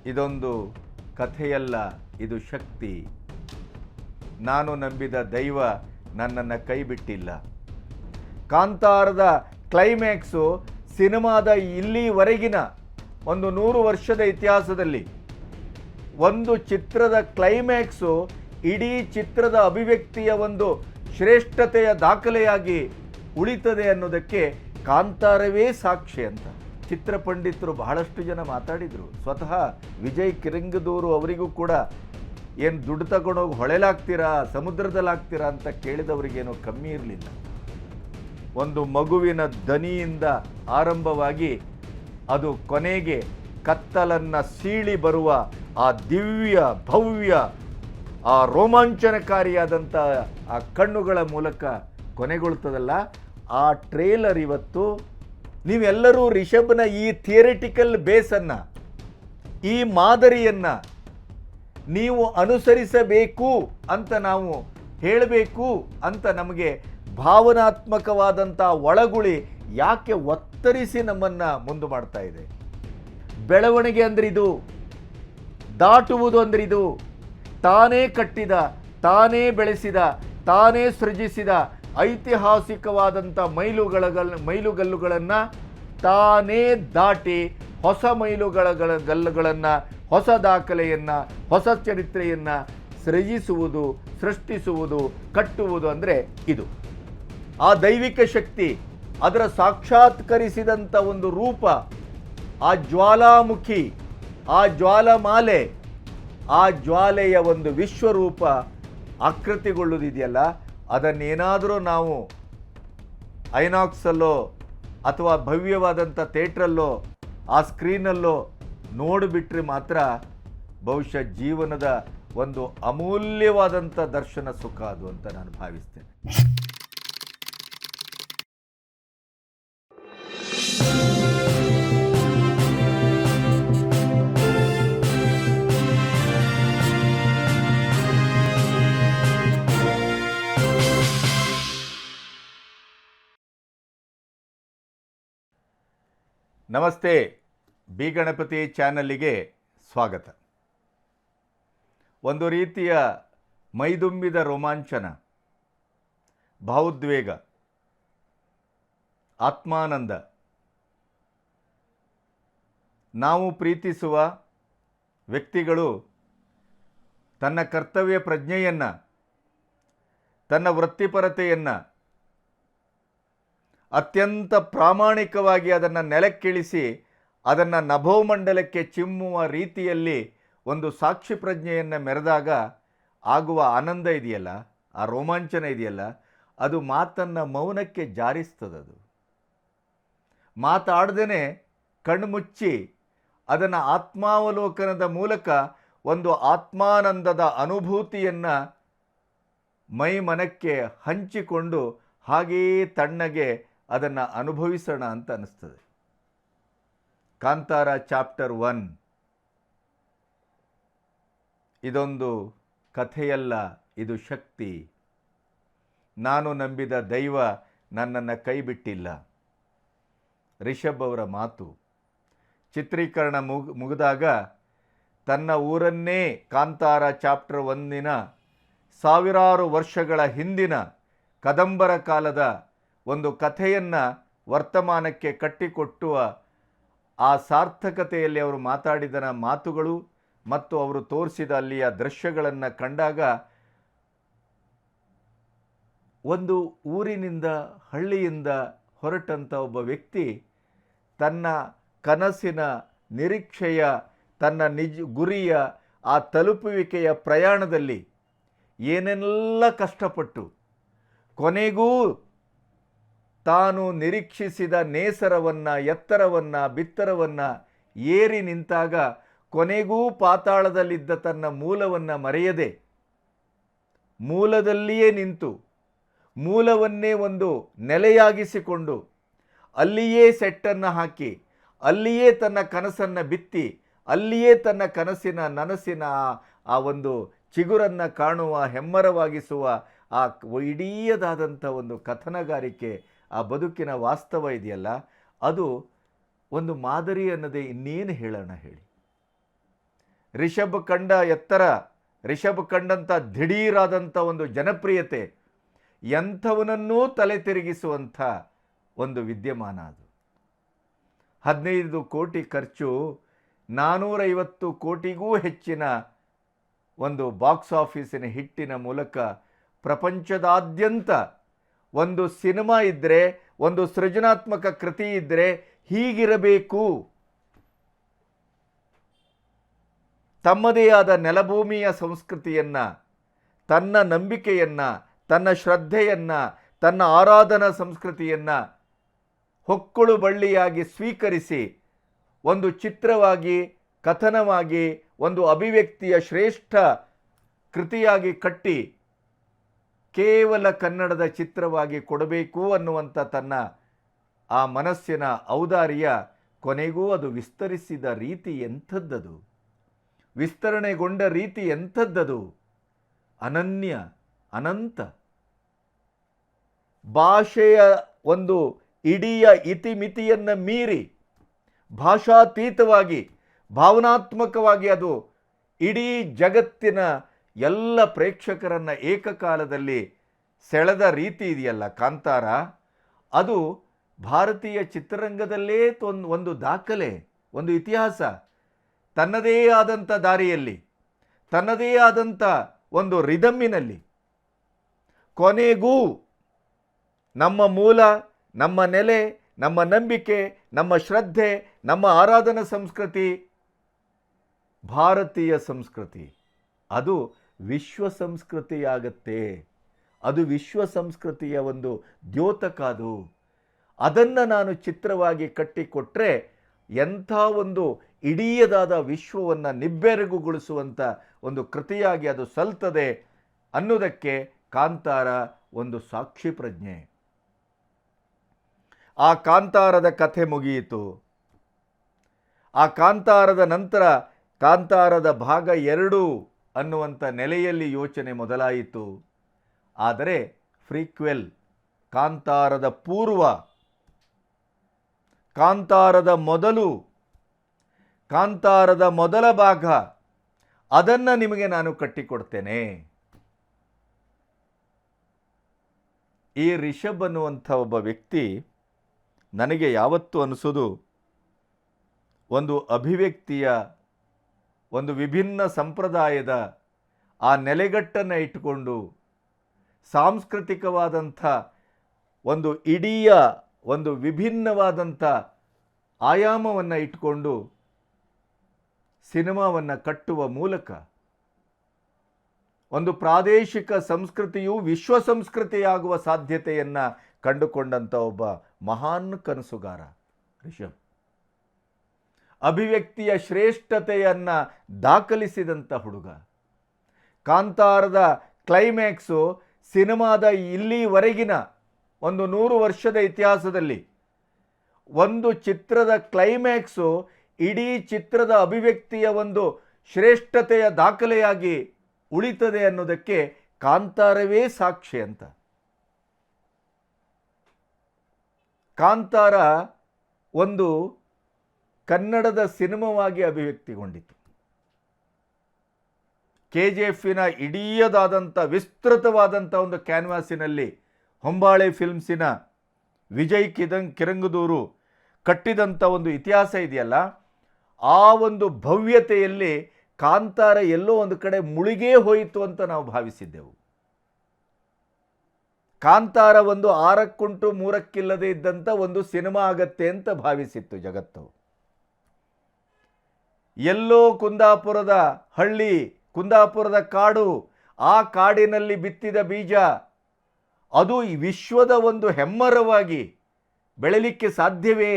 ಇದೊಂದು ಕಥೆಯಲ್ಲ, ಇದು ಶಕ್ತಿ. ನಾನು ನಂಬಿದ ದೈವ ನನ್ನನ್ನು ಕೈ ಬಿಟ್ಟಿಲ್ಲ. ಕಾಂತಾರದ ಕ್ಲೈಮ್ಯಾಕ್ಸು ಸಿನಿಮಾದ ಇಲ್ಲಿವರೆಗಿನ ಒಂದು 100 ವರ್ಷದ ಇತಿಹಾಸದಲ್ಲಿ ಒಂದು ಚಿತ್ರದ ಕ್ಲೈಮ್ಯಾಕ್ಸು ಇಡೀ ಚಿತ್ರದ ಅಭಿವ್ಯಕ್ತಿಯ ಒಂದು ಶ್ರೇಷ್ಠತೆಯ ದಾಖಲೆಯಾಗಿ ಉಳಿತದೆ ಅನ್ನೋದಕ್ಕೆ ಕಾಂತಾರವೇ ಸಾಕ್ಷಿ ಅಂತ ಚಿತ್ರಪಂಡಿತರು ಬಹಳಷ್ಟು ಜನ ಮಾತಾಡಿದರು. ಸ್ವತಃ ವಿಜಯ್ ಕಿರಂಗದೂರು ಅವರಿಗೂ ಕೂಡ ಏನು ದುಡ್ಡು ತಗೊಂಡೋಗಿ ಹೊಳೆಲಾಗ್ತೀರಾ, ಸಮುದ್ರದಲ್ಲಾಗ್ತೀರಾ ಅಂತ ಕೇಳಿದವರಿಗೇನೋ ಕಮ್ಮಿ ಇರಲಿಲ್ಲ. ಒಂದು ಮಗುವಿನ ದನಿಯಿಂದ ಆರಂಭವಾಗಿ ಅದು ಕೊನೆಗೆ ಕತ್ತಲನ್ನು ಸೀಳಿ ಬರುವ ಆ ದಿವ್ಯ ಭವ್ಯ ಆ ರೋಮಾಂಚನಕಾರಿಯಾದಂಥ ಆ ಕಣ್ಣುಗಳ ಮೂಲಕ ಕೊನೆಗೊಳ್ತದಲ್ಲ, ಆ ಟ್ರೇಲರ್ ಇವತ್ತು ನೀವೆಲ್ಲರೂ ರಿಷಬ್ನ ಈ ಥಿಯರಿಟಿಕಲ್ ಬೇಸನ್ನು, ಈ ಮಾದರಿಯನ್ನು ನೀವು ಅನುಸರಿಸಬೇಕು ಅಂತ ನಾವು ಹೇಳಬೇಕು ಅಂತ ನಮಗೆ ಭಾವನಾತ್ಮಕವಾದಂಥ ಒಳಗುಳಿ ಯಾಕೆ ಒತ್ತರಿಸಿ ನಮ್ಮನ್ನು ಮುಂದೆ ಮಾಡ್ತಾ ಇದೆ? ಬೆಳವಣಿಗೆ ಅಂದ್ರೆ ಇದು, ದಾಟುವುದು ಅಂದ್ರೆ ಇದು. ತಾನೇ ಕಟ್ಟಿದ, ತಾನೇ ಬೆಳೆಸಿದ, ತಾನೇ ಸೃಜಿಸಿದ ಐತಿಹಾಸಿಕವಾದಂಥ ಮೈಲುಗಲ್ಲುಗಳನ್ನು ತಾನೇ ದಾಟಿ ಹೊಸ ಗಲ್ಲುಗಳನ್ನು, ಹೊಸ ದಾಖಲೆಯನ್ನು, ಹೊಸ ಚರಿತ್ರೆಯನ್ನು ಸೃಜಿಸುವುದು, ಸೃಷ್ಟಿಸುವುದು, ಕಟ್ಟುವುದು ಅಂದರೆ ಇದು. ಆ ದೈವಿಕ ಶಕ್ತಿ, ಅದರ ಸಾಕ್ಷಾತ್ಕರಿಸಿದಂಥ ಒಂದು ರೂಪ, ಆ ಜ್ವಾಲಾಮುಖಿ, ಆ ಜ್ವಾಲಮಾಲೆ, ಆ ಜ್ವಾಲೆಯ ಒಂದು ವಿಶ್ವರೂಪ ಆಕೃತಿಗೊಳ್ಳುವುದಿದೆಯಲ್ಲ, ಅದನ್ನೇನಾದರೂ ನಾವು ಐನಾಕ್ಸಲ್ಲೋ ಅಥವಾ ಭವ್ಯವಾದಂಥ ಥಿಯೇಟ್ರಲ್ಲೋ ಆ ಸ್ಕ್ರೀನಲ್ಲೋ ನೋಡಿಬಿಟ್ರೆ ಮಾತ್ರ ಬಹುಶಃ ಜೀವನದ ಒಂದು ಅಮೂಲ್ಯವಾದಂಥ ದರ್ಶನ ಸುಖ ಅದು ಅಂತ ನಾನು ಭಾವಿಸ್ತೇನೆ. ನಮಸ್ತೆ, ಬಿ ಗಣಪತಿ ಚಾನಲ್ಲಿಗೆ ಸ್ವಾಗತ. ಒಂದು ರೀತಿಯ ಮೈದುಂಬಿದ ರೋಮಾಂಚನ, ಭಾವೋದ್ವೇಗ, ಆತ್ಮಾನಂದ, ನಾವು ಪ್ರೀತಿಸುವ ವ್ಯಕ್ತಿಗಳು ತನ್ನ ಕರ್ತವ್ಯ ಪ್ರಜ್ಞೆಯನ್ನು, ತನ್ನ ವೃತ್ತಿಪರತೆಯನ್ನು ಅತ್ಯಂತ ಪ್ರಾಮಾಣಿಕವಾಗಿ ಅದನ್ನು ನೆಲಕ್ಕಿಳಿಸಿ ಅದನ್ನು ನಭೋಮಂಡಲಕ್ಕೆ ಚಿಮ್ಮುವ ರೀತಿಯಲ್ಲಿ ಒಂದು ಸಾಕ್ಷಿ ಪ್ರಜ್ಞೆಯನ್ನು ಮೆರೆದಾಗ ಆಗುವ ಆನಂದ ಇದೆಯಲ್ಲ, ಆ ರೋಮಾಂಚನ ಇದೆಯಲ್ಲ, ಅದು ಮಾತನ್ನು ಮೌನಕ್ಕೆ ಜಾರಿಸ್ತದದು. ಮಾತಾಡ್ದೇ ಕಣ್ಮುಚ್ಚಿ ಅದನ್ನು ಆತ್ಮಾವಲೋಕನದ ಮೂಲಕ ಒಂದು ಆತ್ಮಾನಂದದ ಅನುಭೂತಿಯನ್ನು ಮೈ ಮನಕ್ಕೆ ಹಂಚಿಕೊಂಡು ಹಾಗೆಯೇ ತಣ್ಣಗೆ ಅದನ್ನು ಅನುಭವಿಸೋಣ ಅಂತ ಅನ್ನಿಸ್ತದೆ. ಕಾಂತಾರ ಚಾಪ್ಟರ್ 1 ಇದೊಂದು ಕಥೆಯಲ್ಲ, ಇದು ಶಕ್ತಿ. ನಾನು ನಂಬಿದ ದೈವ ನನ್ನನ್ನು ಕೈ ಬಿಟ್ಟಿಲ್ಲ. ರಿಷಬ್ ಅವರ ಮಾತು. ಚಿತ್ರೀಕರಣ ಮುಗಿದಾಗ ತನ್ನ ಊರನ್ನೇ ಕಾಂತಾರ ಚಾಪ್ಟರ್ 1 ಸಾವಿರಾರು ವರ್ಷಗಳ ಹಿಂದಿನ ಕದಂಬರ ಕಾಲದ ಒಂದು ಕಥೆಯನ್ನು ವರ್ತಮಾನಕ್ಕೆ ಕಟ್ಟಿಕೊಟ್ಟುವ ಆ ಸಾರ್ಥಕತೆಯಲ್ಲಿ ಅವರು ಮಾತಾಡಿದ ಮಾತುಗಳು ಮತ್ತು ಅವರು ತೋರಿಸಿದ ಅಲ್ಲಿಯ ದೃಶ್ಯಗಳನ್ನು ಕಂಡಾಗ ಒಂದು ಊರಿನಿಂದ, ಹಳ್ಳಿಯಿಂದ ಹೊರಟಂಥ ಒಬ್ಬ ವ್ಯಕ್ತಿ ತನ್ನ ಕನಸಿನ ನಿರೀಕ್ಷೆಯ, ತನ್ನ ಗುರಿಯ ಆ ತಲುಪುವಿಕೆಯ ಪ್ರಯಾಣದಲ್ಲಿ ಏನೆಲ್ಲ ಕಷ್ಟಪಟ್ಟು ಕೊನೆಗೂ ತಾನು ನಿರೀಕ್ಷಿಸಿದ ನೇಸರವನ್ನು, ಎತ್ತರವನ್ನು, ಬಿತ್ತರವನ್ನು ಏರಿ ನಿಂತಾಗ ಕೊನೆಗೂ ಪಾತಾಳದಲ್ಲಿದ್ದ ತನ್ನ ಮೂಲವನ್ನು ಮರೆಯದೆ ಮೂಲದಲ್ಲಿಯೇ ನಿಂತು ಮೂಲವನ್ನೇ ಒಂದು ನೆಲೆಯಾಗಿಸಿಕೊಂಡು ಅಲ್ಲಿಯೇ ಸೆಟ್ಟನ್ನು ಹಾಕಿ ಅಲ್ಲಿಯೇ ತನ್ನ ಕನಸನ್ನು ಬಿತ್ತಿ ಅಲ್ಲಿಯೇ ತನ್ನ ಕನಸಿನ ನನಸಿನ ಆ ಒಂದು ಚಿಗುರನ್ನು ಕಾಣುವ, ಹೆಮ್ಮರವಾಗಿಸುವ ಆ ಇಡೀದಾದಂಥ ಒಂದು ಕಥನಗಾರಿಕೆ, ಆ ಬದುಕಿನ ವಾಸ್ತವ ಇದೆಯಲ್ಲ, ಅದು ಒಂದು ಮಾದರಿ ಅನ್ನೋದೇ ಇನ್ನೇನು ಹೇಳೋಣ ಹೇಳಿ. ರಿಷಬ್ ಕಂಡ ಎತ್ತರ, ರಿಷಬ್ ಕಂಡಂಥ ದಿಢೀರಾದಂಥ ಒಂದು ಜನಪ್ರಿಯತೆ ಎಂಥವನನ್ನೂ ತಲೆ ತಿರುಗಿಸುವಂಥ ಒಂದು ವಿದ್ಯಮಾನ ಅದು. 15 ಕೋಟಿ ಖರ್ಚು, 450 ಕೋಟಿಗೂ ಹೆಚ್ಚಿನ ಒಂದು ಬಾಕ್ಸ್ ಆಫೀಸಿನ ಹಿಟ್ಟಿನ ಮೂಲಕ ಪ್ರಪಂಚದಾದ್ಯಂತ ಒಂದು ಸಿನಿಮಾ ಇದ್ದರೆ, ಒಂದು ಸೃಜನಾತ್ಮಕ ಕೃತಿ ಇದ್ದರೆ ಹೀಗಿರಬೇಕು. ತಮ್ಮದೇ ಆದ ನೆಲಭೂಮಿಯ ಸಂಸ್ಕೃತಿಯನ್ನು, ತನ್ನ ನಂಬಿಕೆಯನ್ನು, ತನ್ನ ಶ್ರದ್ಧೆಯನ್ನು, ತನ್ನ ಆರಾಧನಾ ಸಂಸ್ಕೃತಿಯನ್ನು ಹೊಕ್ಕುಳು ಬಳ್ಳಿಯಾಗಿ ಸ್ವೀಕರಿಸಿ ಒಂದು ಚಿತ್ರವಾಗಿ, ಕಥನವಾಗಿ, ಒಂದು ಅಭಿವ್ಯಕ್ತಿಯ ಶ್ರೇಷ್ಠ ಕೃತಿಯಾಗಿ ಕಟ್ಟಿ ಕೇವಲ ಕನ್ನಡದ ಚಿತ್ರವಾಗಿ ಕೊಡಬೇಕು ಅನ್ನುವಂಥ ತನ್ನ ಆ ಮನಸ್ಸಿನ ಔದಾರ್ಯ ಕೊನೆಗೂ ಅದು ವಿಸ್ತರಿಸಿದ ರೀತಿ ಎಂಥದ್ದದು, ವಿಸ್ತರಣೆಗೊಂಡ ರೀತಿ ಎಂಥದ್ದದು, ಅನನ್ಯ, ಅನಂತ. ಭಾಷೆಯ ಒಂದು ಇಡೀ ಇತಿಮಿತಿಯನ್ನು ಮೀರಿ ಭಾಷಾತೀತವಾಗಿ, ಭಾವನಾತ್ಮಕವಾಗಿ ಅದು ಇಡೀ ಜಗತ್ತಿನ ಎಲ್ಲ ಪ್ರೇಕ್ಷಕರನ್ನು ಏಕಕಾಲದಲ್ಲಿ ಸೆಳೆದ ರೀತಿ ಇದೆಯಲ್ಲ ಕಾಂತಾರ, ಅದು ಭಾರತೀಯ ಚಿತ್ರರಂಗದಲ್ಲೇ ಒಂದು ದಾಖಲೆ, ಒಂದು ಇತಿಹಾಸ. ತನ್ನದೇ ಆದಂಥ ದಾರಿಯಲ್ಲಿ, ತನ್ನದೇ ಆದಂಥ ಒಂದು ರಿದಮ್ಮಿನಲ್ಲಿ ಕೊನೆಗೂ ನಮ್ಮ ಮೂಲ, ನಮ್ಮ ನೆಲೆ, ನಮ್ಮ ನಂಬಿಕೆ, ನಮ್ಮ ಶ್ರದ್ಧೆ, ನಮ್ಮ ಆರಾಧನಾ ಸಂಸ್ಕೃತಿ, ಭಾರತೀಯ ಸಂಸ್ಕೃತಿ, ಅದು ವಿಶ್ವ ಸಂಸ್ಕೃತಿಯಾಗತ್ತೆ. ಅದು ವಿಶ್ವ ಸಂಸ್ಕೃತಿಯ ಒಂದು ದ್ಯೋತಕ. ಅದು ಅದನ್ನು ನಾನು ಚಿತ್ರವಾಗಿ ಕಟ್ಟಿಕೊಟ್ರೆ ಎಂಥ ಒಂದು ಇಡೀದಾದ ವಿಶ್ವವನ್ನು ನಿಬ್ಬೆರಗುಗೊಳಿಸುವಂಥ ಒಂದು ಕೃತಿಯಾಗಿ ಅದು ಸಲ್ತದೆ ಅನ್ನೋದಕ್ಕೆ ಕಾಂತಾರ ಒಂದು ಸಾಕ್ಷಿ ಪ್ರಜ್ಞೆ. ಆ ಕಾಂತಾರದ ಕಥೆ ಮುಗಿಯಿತು. ಆ ಕಾಂತಾರದ ನಂತರ ಕಾಂತಾರದ ಭಾಗ 2 ಅನ್ನುವಂಥ ನೆಲೆಯಲ್ಲಿ ಯೋಚನೆ ಮೊದಲಾಯಿತು. ಆದರೆ ಫ್ರೀಕ್ವೆಲ್, ಕಾಂತಾರದ ಪೂರ್ವ, ಕಾಂತಾರದ ಮೊದಲು, ಕಾಂತಾರದ ಮೊದಲ ಭಾಗ, ಅದನ್ನು ನಿಮಗೆ ನಾನು ಕಟ್ಟಿಕೊಡ್ತೇನೆ. ಈ ರಿಷಬ್ ಅನ್ನುವಂಥ ಒಬ್ಬ ವ್ಯಕ್ತಿ ನನಗೆ ಯಾವತ್ತೂ ಅನಿಸೋದು, ಒಂದು ಅಭಿವ್ಯಕ್ತಿಯ, ಒಂದು ವಿಭಿನ್ನ ಸಂಪ್ರದಾಯದ ಆ ನೆಲೆಗಟ್ಟನ್ನು ಇಟ್ಟುಕೊಂಡು ಸಾಂಸ್ಕೃತಿಕವಾದಂಥ ಒಂದು ಇಡೀ ಒಂದು ವಿಭಿನ್ನವಾದಂಥ ಆಯಾಮವನ್ನು ಇಟ್ಟುಕೊಂಡು ಸಿನಿಮಾವನ್ನು ಕಟ್ಟುವ ಮೂಲಕ ಒಂದು ಪ್ರಾದೇಶಿಕ ಸಂಸ್ಕೃತಿಯು ವಿಶ್ವ ಸಂಸ್ಕೃತಿಯಾಗುವ ಸಾಧ್ಯತೆಯನ್ನು ಕಂಡುಕೊಂಡಂಥ ಒಬ್ಬ ಮಹಾನ್ ಕನಸುಗಾರ ರಿಷಬ್. ಅಭಿವ್ಯಕ್ತಿಯ ಶ್ರೇಷ್ಠತೆಯನ್ನು ದಾಖಲಿಸಿದಂಥ ಹುಡುಗ. ಕಾಂತಾರದ ಕ್ಲೈಮ್ಯಾಕ್ಸು ಸಿನಿಮಾದ ಇಲ್ಲಿವರೆಗಿನ ಒಂದು 100 ವರ್ಷದ ಇತಿಹಾಸದಲ್ಲಿ ಒಂದು ಚಿತ್ರದ ಕ್ಲೈಮ್ಯಾಕ್ಸು ಇಡೀ ಚಿತ್ರದ ಅಭಿವ್ಯಕ್ತಿಯ ಒಂದು ಶ್ರೇಷ್ಠತೆಯ ದಾಖಲೆಯಾಗಿ ಉಳಿತದೆ ಅನ್ನೋದಕ್ಕೆ ಕಾಂತಾರವೇ ಸಾಕ್ಷಿ ಅಂತ. ಕಾಂತಾರ ಒಂದು ಕನ್ನಡದ ಸಿನಿಮಾವಾಗಿ ಅಭಿವ್ಯಕ್ತಿಗೊಂಡಿತು. KGFನ ಇಡೀದಾದಂಥ ವಿಸ್ತೃತವಾದಂಥ ಒಂದು ಕ್ಯಾನ್ವಾಸಿನಲ್ಲಿ ಹೊಂಬಾಳೆ ಫಿಲ್ಮ್ಸಿನ ವಿಜಯ್ ಕಿರಂಗದೂರು ಕಟ್ಟಿದಂಥ ಒಂದು ಇತಿಹಾಸ ಇದೆಯಲ್ಲ, ಆ ಒಂದು ಭವ್ಯತೆಯಲ್ಲಿ ಕಾಂತಾರ ಎಲ್ಲೋ ಒಂದು ಕಡೆ ಮುಳುಗೇ ಹೋಯಿತು ಅಂತ ನಾವು ಭಾವಿಸಿದ್ದೆವು. ಕಾಂತಾರ ಒಂದು 6 3 ಇದ್ದಂಥ ಒಂದು ಸಿನಿಮಾ ಆಗತ್ತೆ ಅಂತ ಭಾವಿಸಿತ್ತು ಜಗತ್ತು. ಎಲ್ಲೋ ಕುಂದಾಪುರದ ಹಳ್ಳಿ, ಕುಂದಾಪುರದ ಕಾಡು, ಆ ಕಾಡಿನಲ್ಲಿ ಬಿತ್ತಿದ ಬೀಜ ಅದು ಈ ವಿಶ್ವದ ಒಂದು ಹೆಮ್ಮರವಾಗಿ ಬೆಳೆಯಲಿಕ್ಕೆ ಸಾಧ್ಯವೇ?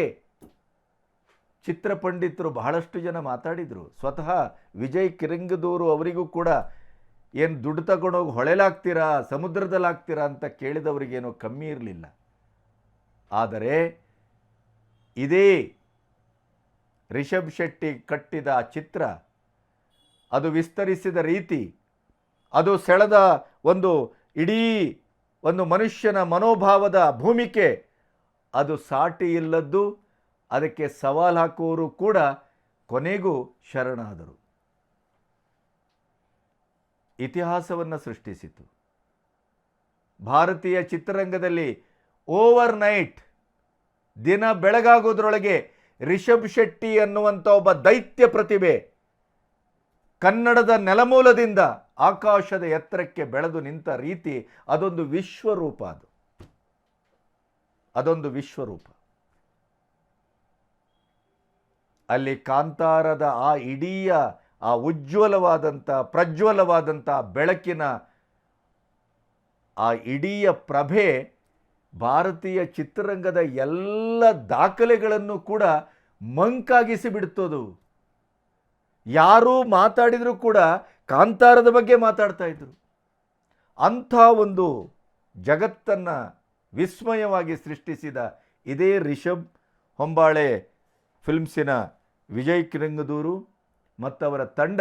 ಚಿತ್ರಪಂಡಿತರು ಬಹಳಷ್ಟು ಜನ ಮಾತಾಡಿದರು. ಸ್ವತಃ ವಿಜಯ್ ಕಿರಂಗದೂರು ಅವರಿಗೂ ಕೂಡ ಏನು ದುಡ್ಡು ತಗೊಂಡೋಗಿ ಹೊಳೆಲಾಗ್ತೀರಾ, ಸಮುದ್ರದಲ್ಲಾಗ್ತೀರಾ ಅಂತ ಕೇಳಿದವರಿಗೇನೋ ಕಮ್ಮಿ ಇರಲಿಲ್ಲ. ಆದರೆ ಇದೇ ರಿಷಬ್ ಶೆಟ್ಟಿ ಕಟ್ಟಿದ ಆ ಚಿತ್ರ, ಅದು ವಿಸ್ತರಿಸಿದ ರೀತಿ, ಅದು ಸೆಳೆದ ಒಂದು ಇಡೀ ಒಂದು ಮನುಷ್ಯನ ಮನೋಭಾವದ ಭೂಮಿಕೆ, ಅದು ಸಾಟಿ ಇಲ್ಲದ್ದು. ಅದಕ್ಕೆ ಸವಾಲು ಹಾಕುವವರು ಕೂಡ ಕೊನೆಗೂ ಶರಣಾದರು. ಇತಿಹಾಸವನ್ನು ಸೃಷ್ಟಿಸಿತು. ಭಾರತೀಯ ಚಿತ್ರರಂಗದಲ್ಲಿ ಓವರ್ ನೈಟ್, ದಿನ ಬೆಳಗಾಗೋದ್ರೊಳಗೆ ರಿಷಬ್ ಶೆಟ್ಟಿ ಅನ್ನುವಂಥ ಒಬ್ಬ ದೈತ್ಯ ಪ್ರತಿಭೆ ಕನ್ನಡದ ನೆಲಮೂಲದಿಂದ ಆಕಾಶದ ಎತ್ತರಕ್ಕೆ ಬೆಳೆದು ನಿಂತ ರೀತಿ ಅದೊಂದು ವಿಶ್ವರೂಪ. ಅದೊಂದು ವಿಶ್ವರೂಪ. ಅಲ್ಲಿ ಕಾಂತಾರದ ಆ ಇಡೀ ಆ ಉಜ್ವಲವಾದಂಥ ಪ್ರಜ್ವಲವಾದಂಥ ಬೆಳಕಿನ ಆ ಇಡೀ ಪ್ರಭೆ ಭಾರತೀಯ ಚಿತ್ರರಂಗದ ಎಲ್ಲ ದಾಖಲೆಗಳನ್ನು ಕೂಡ ಮಂಕಾಗಿಸಿ ಬಿಡ್ತದು. ಯಾರೂ ಮಾತಾಡಿದರೂ ಕೂಡ ಕಾಂತಾರದ ಬಗ್ಗೆ ಮಾತಾಡ್ತಾ ಇದ್ರು. ಅಂಥ ಒಂದು ಜಗತ್ತನ್ನು ವಿಸ್ಮಯವಾಗಿ ಸೃಷ್ಟಿಸಿದ ಇದೇ ರಿಷಬ್ ಹೊಂಬಾಳೆ ಫಿಲ್ಮ್ಸಿನ ವಿಜಯ್ ಕಿರಂಗದೂರು ಮತ್ತವರ ತಂಡ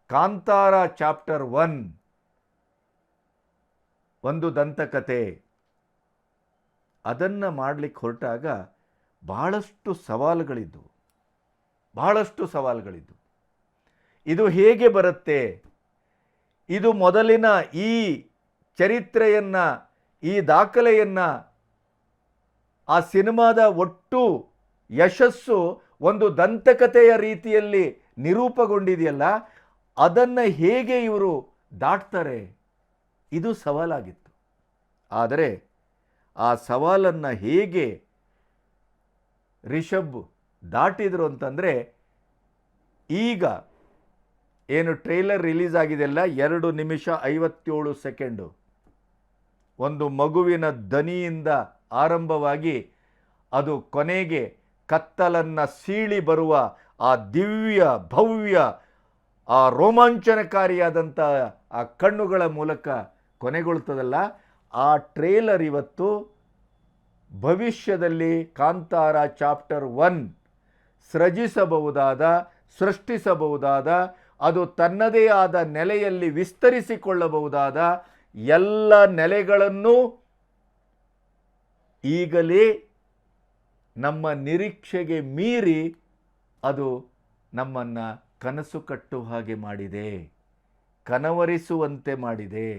ಕಾಂತಾರ ಚಾಪ್ಟರ್ 1 ಒಂದು ದಂತಕತೆ ಅದನ್ನು ಮಾಡಲಿಕ್ಕೆ ಹೊರಟಾಗ ಬಹಳಷ್ಟು ಸವಾಲುಗಳಿದ್ದು. ಇದು ಹೇಗೆ ಬರುತ್ತೆ? ಇದು ಮೊದಲಿನ ಈ ಚರಿತ್ರೆಯನ್ನು, ಈ ದಾಖಲೆಯನ್ನು, ಆ ಸಿನಿಮಾದ ಒಟ್ಟು ಯಶಸ್ಸು ಒಂದು ದಂತಕಥೆಯ ರೀತಿಯಲ್ಲಿ ನಿರೂಪಗೊಂಡಿದೆಯಲ್ಲ, ಅದನ್ನು ಹೇಗೆ ಇವರು ದಾಟ್ತಾರೆ? ಇದು ಸವಾಲಾಗಿತ್ತು. ಆದರೆ ಆ ಸವಾಲನ್ನು ಹೇಗೆ ರಿಷಬ್ ದಾಟಿದರು ಅಂತಂದರೆ, ಈಗ ಏನು ಟ್ರೈಲರ್ ರಿಲೀಸ್ ಆಗಿದೆಯಲ್ಲ, 2 ನಿಮಿಷ 57 ಸೆಕೆಂಡು, ಒಂದು ಮಗುವಿನ ದನಿಯಿಂದ ಆರಂಭವಾಗಿ ಅದು ಕೊನೆಗೆ ಕತ್ತಲನ್ನು ಸೀಳಿ ಬರುವ ಆ ದಿವ್ಯ ಭವ್ಯ ಆ ರೋಮಾಂಚನಕಾರಿಯಾದಂಥ ಆ ಕಣ್ಣುಗಳ ಮೂಲಕ ಕೊನೆಗೊಳ್ತದಲ್ಲ, ಆ ಟ್ರೇಲರ್ ಇವತ್ತು ಭವಿಷ್ಯದಲ್ಲಿ ಕಾಂತಾರ ಚಾಪ್ಟರ್ 1 ಸೃಷ್ಟಿಸಬಹುದಾದ ಅದು ತನ್ನದೇ ಆದ ನೆಲೆಯಲ್ಲಿ ವಿಸ್ತರಿಸಿಕೊಳ್ಳಬಹುದಾದ ಎಲ್ಲ ನೆಲೆಗಳನ್ನು ಈಗಲೇ ನಮ್ಮ ನಿರೀಕ್ಷೆಗೆ ಮೀರಿ ಅದು ನಮ್ಮನ್ನು ಕನಸು ಕಟ್ಟುವ ಹಾಗೆ ಮಾಡಿದೆ, ಕನವರಿಸುವಂತೆ ಮಾಡಿದೆ.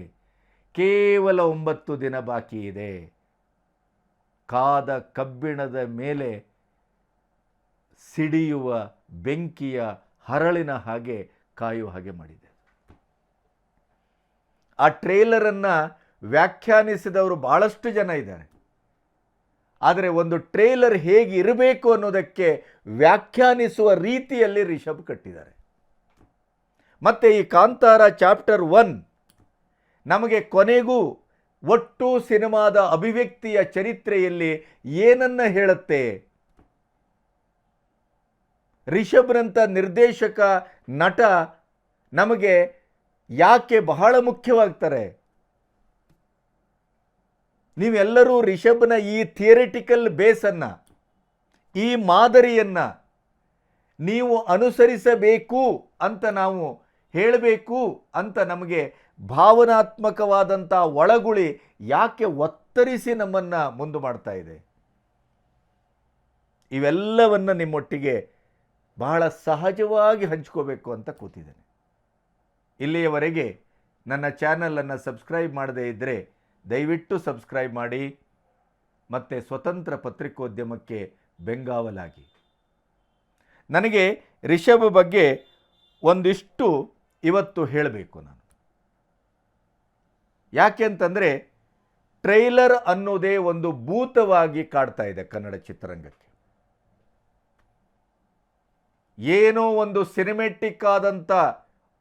ಕೇವಲ 9 ದಿನ ಬಾಕಿ ಇದೆ. ಕಾದ ಕಬ್ಬಿಣದ ಮೇಲೆ ಸಿಡಿಯುವ ಬೆಂಕಿಯ ಹರಳಿನ ಹಾಗೆ ಕಾಯುವ ಹಾಗೆ ಮಾಡಿದೆ. ಆ ಟ್ರೇಲರನ್ನು ವ್ಯಾಖ್ಯಾನಿಸಿದವರು ಬಹಳಷ್ಟು ಜನ ಇದ್ದಾರೆ. ಆದರೆ ಒಂದು ಟ್ರೇಲರ್ ಹೇಗಿರಬೇಕು ಅನ್ನೋದಕ್ಕೆ ವ್ಯಾಖ್ಯಾನಿಸುವ ರೀತಿಯಲ್ಲಿ ರಿಷಬ್ ಕಟ್ಟಿದ್ದಾರೆ. ಮತ್ತು ಈ ಕಾಂತಾರ ಚಾಪ್ಟರ್ 1 ನಮಗೆ ಕೊನೆಗೂ ಒಟ್ಟು ಸಿನಿಮಾದ ಅಭಿವ್ಯಕ್ತಿಯ ಚರಿತ್ರೆಯಲ್ಲಿ ಏನನ್ನ ಹೇಳುತ್ತೆ? ರಿಷಬ್ರಂಥ ನಿರ್ದೇಶಕ, ನಟ ನಮಗೆ ಯಾಕೆ ಬಹಳ ಮುಖ್ಯವಾಗ್ತಾರೆ? ನೀವೆಲ್ಲರೂ ರಿಷಬ್ನ ಈ ಥಿಯರಿಟಿಕಲ್ ಬೇಸನ್ನು, ಈ ಮಾದರಿಯನ್ನು ನೀವು ಅನುಸರಿಸಬೇಕು ಅಂತ ನಾವು ಹೇಳಬೇಕು ಅಂತ ನಮಗೆ ಭಾವನಾತ್ಮಕವಾದಂಥ ಒಳಗುಳಿ ಯಾಕೆ ಒತ್ತರಿಸಿ ನಮ್ಮನ್ನು ಮುಂದೆ ಮಾಡ್ತಾ ಇದೆ? ಇವೆಲ್ಲವನ್ನು ನಿಮ್ಮೊಟ್ಟಿಗೆ ಬಹಳ ಸಹಜವಾಗಿ ಹಂಚ್ಕೋಬೇಕು ಅಂತ ಕೂತಿದ್ದೇನೆ. ಇಲ್ಲಿಯವರೆಗೆ ನನ್ನ ಚಾನಲನ್ನು ಸಬ್ಸ್ಕ್ರೈಬ್ ಮಾಡದೇ ಇದ್ದರೆ ದಯವಿಟ್ಟು ಸಬ್ಸ್ಕ್ರೈಬ್ ಮಾಡಿ, ಮತ್ತು ಸ್ವತಂತ್ರ ಪತ್ರಿಕೋದ್ಯಮಕ್ಕೆ ಬೆಂಗಾವಲಾಗಿ. ನನಗೆ ರಿಷಬ್ ಬಗ್ಗೆ ಒಂದಿಷ್ಟು ಇವತ್ತು ಹೇಳಬೇಕು ನಾನು. ಯಾಕೆ ಅಂತಂದರೆ ಟ್ರೈಲರ್ ಅನ್ನೋದೇ ಒಂದು ಭೂತವಾಗಿ ಕಾಡ್ತಾ ಇದೆ ಕನ್ನಡ ಚಿತ್ರರಂಗಕ್ಕೆ. ಏನೋ ಒಂದು ಸಿನಿಮ್ಯಾಟಿಕ್ ಆದಂಥ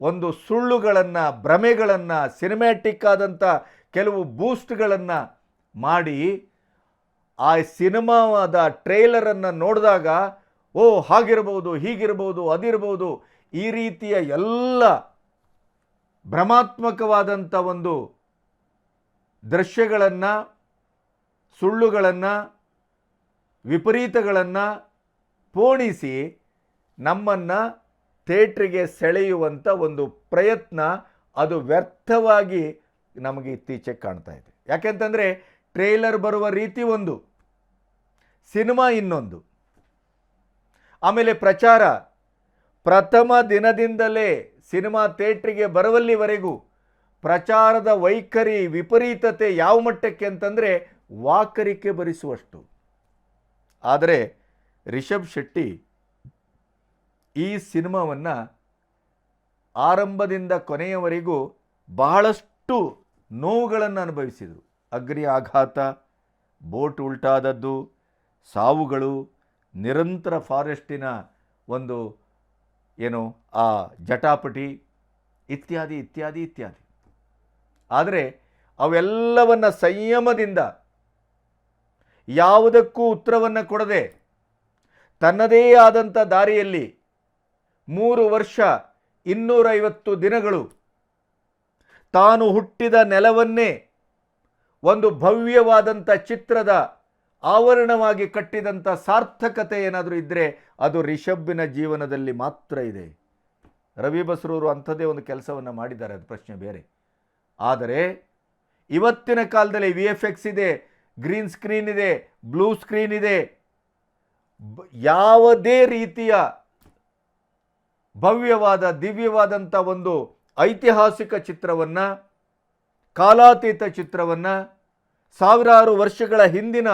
ಒಂದು ಸುಳ್ಳುಗಳನ್ನು, ಭ್ರಮೆಗಳನ್ನು, ಸಿನಿಮ್ಯಾಟಿಕ್ ಆದಂಥ ಕೆಲವು ಬೂಸ್ಟ್ಗಳನ್ನು ಮಾಡಿ ಆ ಸಿನಿಮಾದ ಟ್ರೇಲರನ್ನು ನೋಡಿದಾಗ ಓ ಹಾಗಿರ್ಬೋದು, ಹೀಗಿರ್ಬೋದು, ಅದಿರ್ಬೋದು, ಈ ರೀತಿಯ ಎಲ್ಲ ಭ್ರಮಾತ್ಮಕವಾದಂಥ ಒಂದು ದೃಶ್ಯಗಳನ್ನು, ಸುಳ್ಳುಗಳನ್ನು, ವಿಪರೀತಗಳನ್ನು ಪೋಣಿಸಿ ನಮ್ಮನ್ನು ಥಿಯೇಟ್ರಿಗೆ ಸೆಳೆಯುವಂಥ ಒಂದು ಪ್ರಯತ್ನ ಅದು ವ್ಯರ್ಥವಾಗಿ ನಮಗೆ ಇತ್ತೀಚೆಗೆ ಕಾಣ್ತಾ ಇದೆ. ಯಾಕೆಂತಂದರೆ ಟ್ರೇಲರ್ ಬರುವ ರೀತಿ ಒಂದು, ಸಿನಿಮಾ ಇನ್ನೊಂದು. ಆಮೇಲೆ ಪ್ರಚಾರ ಪ್ರಥಮ ದಿನದಿಂದಲೇ ಸಿನಿಮಾ ಥಿಯೇಟ್ರಿಗೆ ಬರುವಲ್ಲಿವರೆಗೂ ಪ್ರಚಾರದ ವೈಖರಿ ವಿಪರೀತತೆ ಯಾವ ಮಟ್ಟಕ್ಕೆ ಅಂತಂದರೆ ವಾಕರಿಕೆ ಭರಿಸುವಷ್ಟು. ಆದರೆ ರಿಷಬ್ ಶೆಟ್ಟಿ ಈ ಸಿನಿಮಾವನ್ನು ಆರಂಭದಿಂದ ಕೊನೆಯವರೆಗೂ ಬಹಳಷ್ಟು ನೋವುಗಳನ್ನು ಅನುಭವಿಸಿದರು. ಅಗ್ನಿ ಆಘಾತ, ಬೋಟ್ ಉಲ್ಟಾದದ್ದು, ಸಾವುಗಳು, ನಿರಂತರ ಫಾರೆಸ್ಟಿನ ಒಂದು ಆ ಜಟಾಪಟಿ ಇತ್ಯಾದಿ ಇತ್ಯಾದಿ ಇತ್ಯಾದಿ. ಆದರೆ ಅವೆಲ್ಲವನ್ನು ಸಂಯಮದಿಂದ ಯಾವುದಕ್ಕೂ ಉತ್ತರವನ್ನು ಕೊಡದೆ ತನ್ನದೇ ಆದಂಥ ದಾರಿಯಲ್ಲಿ 3 ವರ್ಷ 250 ದಿನಗಳು ತಾನು ಹುಟ್ಟಿದ ನೆಲವನ್ನೇ ಒಂದು ಭವ್ಯವಾದಂಥ ಚಿತ್ರದ ಆವರಣವಾಗಿ ಕಟ್ಟಿದಂಥ ಸಾರ್ಥಕತೆ ಏನಾದರೂ ಇದ್ದರೆ ಅದು ರಿಷಬ್ಬಿನ ಜೀವನದಲ್ಲಿ ಮಾತ್ರ ಇದೆ. ರವಿ ಬಸ್ರೂರು ಅಂಥದ್ದೇ ಒಂದು ಕೆಲಸವನ್ನು ಮಾಡಿದ್ದಾರೆ, ಅದು ಪ್ರಶ್ನೆ ಬೇರೆ. ಆದರೆ ಇವತ್ತಿನ ಕಾಲದಲ್ಲಿ VFX ಇದೆ, ಗ್ರೀನ್ ಸ್ಕ್ರೀನ್ ಇದೆ, ಬ್ಲೂ ಸ್ಕ್ರೀನ್ ಇದೆ. ಯಾವುದೇ ರೀತಿಯ ಭವ್ಯವಾದ ದಿವ್ಯವಾದಂಥ ಒಂದು ಐತಿಹಾಸಿಕ ಚಿತ್ರವನ್ನು, ಕಾಲಾತೀತ ಚಿತ್ರವನ್ನು, ಸಾವಿರಾರು ವರ್ಷಗಳ ಹಿಂದಿನ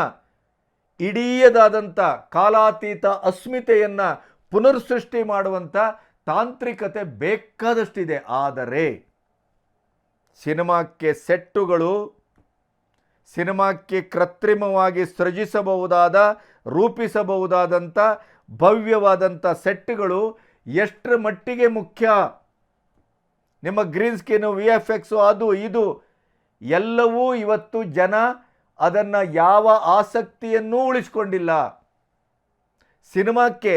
ಇಡೀದಾದಂಥ ಕಾಲಾತೀತ ಅಸ್ಮಿತೆಯನ್ನು ಪುನರ್ಸೃಷ್ಟಿ ಮಾಡುವಂಥ ತಾಂತ್ರಿಕತೆ ಬೇಕಾದಷ್ಟಿದೆ. ಆದರೆ ಸಿನಿಮಾಕ್ಕೆ ಸೆಟ್ಟುಗಳು, ಸಿನಿಮಾಕ್ಕೆ ಕೃತ್ರಿಮವಾಗಿ ಸೃಜಿಸಬಹುದಾದ ರೂಪಿಸಬಹುದಾದಂಥ ಭವ್ಯವಾದಂಥ ಸೆಟ್ಟುಗಳು ಎಷ್ಟರ ಮಟ್ಟಿಗೆ ಮುಖ್ಯ. ನಿಮ್ಮ ಗ್ರೀನ್ ಸ್ಕ್ರೀನು, VFX ಅದು ಇದು ಎಲ್ಲವೂ ಇವತ್ತು ಜನ ಅದನ್ನು ಯಾವ ಆಸಕ್ತಿಯನ್ನೂ ಉಳಿಸ್ಕೊಂಡಿಲ್ಲ. ಸಿನಿಮಾಕ್ಕೆ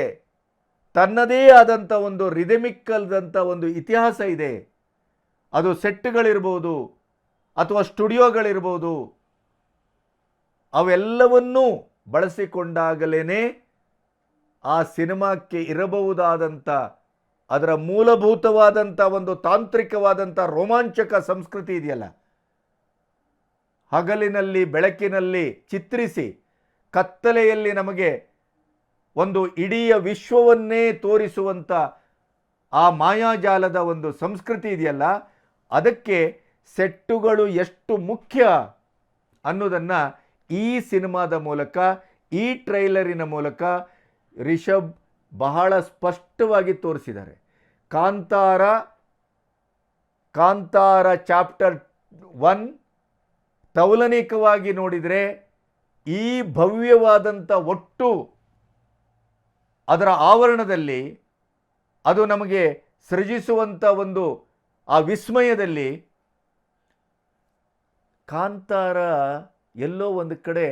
ತನ್ನದೇ ಆದಂಥ ಒಂದು ರಿದಮಿಕ್ಕಲ್ದಂಥ ಒಂದು ಇತಿಹಾಸ ಇದೆ. ಅದು ಸೆಟ್ಟುಗಳಿರ್ಬೋದು ಅಥವಾ ಸ್ಟುಡಿಯೋಗಳಿರ್ಬೋದು, ಅವೆಲ್ಲವನ್ನೂ ಬಳಸಿಕೊಂಡಾಗಲೇ ಆ ಸಿನಿಮಾಕ್ಕೆ ಇರಬಹುದಾದಂಥ ಅದರ ಮೂಲಭೂತವಾದಂಥ ಒಂದು ತಾಂತ್ರಿಕವಾದಂಥ ರೋಮಾಂಚಕ ಸಂಸ್ಕೃತಿ ಇದೆಯಲ್ಲ, ಹಗಲಿನಲ್ಲಿ ಬೆಳಕಿನಲ್ಲಿ ಚಿತ್ರಿಸಿ ಕತ್ತಲೆಯಲ್ಲಿ ನಮಗೆ ಒಂದು ಇಡೀ ವಿಶ್ವವನ್ನೇ ತೋರಿಸುವಂಥ ಆ ಮಾಯಾಜಾಲದ ಒಂದು ಸಂಸ್ಕೃತಿ ಇದೆಯಲ್ಲ, ಅದಕ್ಕೆ ಸೆಟ್ಟುಗಳು ಎಷ್ಟು ಮುಖ್ಯ ಅನ್ನೋದನ್ನು ಈ ಸಿನಿಮಾದ ಮೂಲಕ, ಈ ಟ್ರೈಲರಿನ ಮೂಲಕ ರಿಷಬ್ ಬಹಳ ಸ್ಪಷ್ಟವಾಗಿ ತೋರಿಸಿದ್ದಾರೆ. ಕಾಂತಾರ ಚಾಪ್ಟರ್ 1 ತೌಲನಿಕವಾಗಿ ನೋಡಿದರೆ ಈ ಭವ್ಯವಾದಂಥ ಒಟ್ಟು ಅದರ ಆವರಣದಲ್ಲಿ ಅದು ನಮಗೆ ಸೃಜಿಸುವಂಥ ಒಂದು ಆ ವಿಸ್ಮಯದಲ್ಲಿ ಕಾಂತಾರ ಎಲ್ಲೋ ಒಂದು ಕಡೆ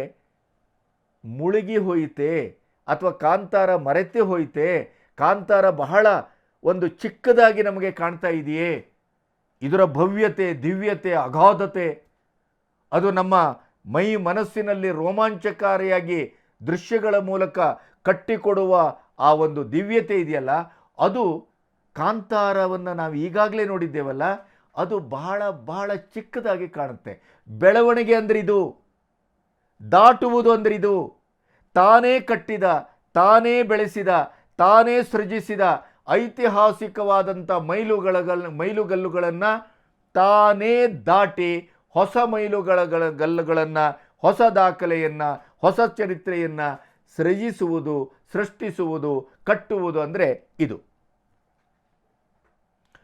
ಮುಳುಗಿ ಹೋಯಿತೆ ಅಥವಾ ಕಾಂತಾರ ಮರೆತೇ ಹೋಯಿತೆ, ಕಾಂತಾರ ಬಹಳ ಒಂದು ಚಿಕ್ಕದಾಗಿ ನಮಗೆ ಕಾಣ್ತಾ ಇದೆಯೇ, ಇದರ ಭವ್ಯತೆ, ದಿವ್ಯತೆ, ಅಗಾಧತೆ ಅದು ನಮ್ಮ ಮೈ ಮನಸ್ಸಿನಲ್ಲಿ ರೋಮಾಂಚಕಾರಿಯಾಗಿ ದೃಶ್ಯಗಳ ಮೂಲಕ ಕಟ್ಟಿಕೊಡುವ ಆ ಒಂದು ದಿವ್ಯತೆ ಇದೆಯಲ್ಲ, ಅದು ಕಾಂತಾರವನ್ನು ನಾವು ಈಗಾಗಲೇ ನೋಡಿದ್ದೇವಲ್ಲ, ಅದು ಬಹಳ ಬಹಳ ಚಿಕ್ಕದಾಗಿ ಕಾಣುತ್ತೆ. ಬೆಳವಣಿಗೆ ಅಂದರೆ ಇದು, ದಾಟುವುದು ಅಂದರೆ ಇದು, ತಾನೇ ಕಟ್ಟಿದ, ತಾನೇ ಬೆಳೆಸಿದ, ತಾನೇ ಸೃಜಿಸಿದ ಐತಿಹಾಸಿಕವಾದಂಥ ಮೈಲುಗಲ್ಲುಗಳನ್ನು ತಾನೇ ದಾಟಿ ಹೊಸ ಗಲ್ಲುಗಳನ್ನು, ಹೊಸ ದಾಖಲೆಯನ್ನು, ಹೊಸ ಚರಿತ್ರೆಯನ್ನು ಸೃಜಿಸುವುದು, ಸೃಷ್ಟಿಸುವುದು, ಕಟ್ಟುವುದು ಅಂದರೆ ಇದು.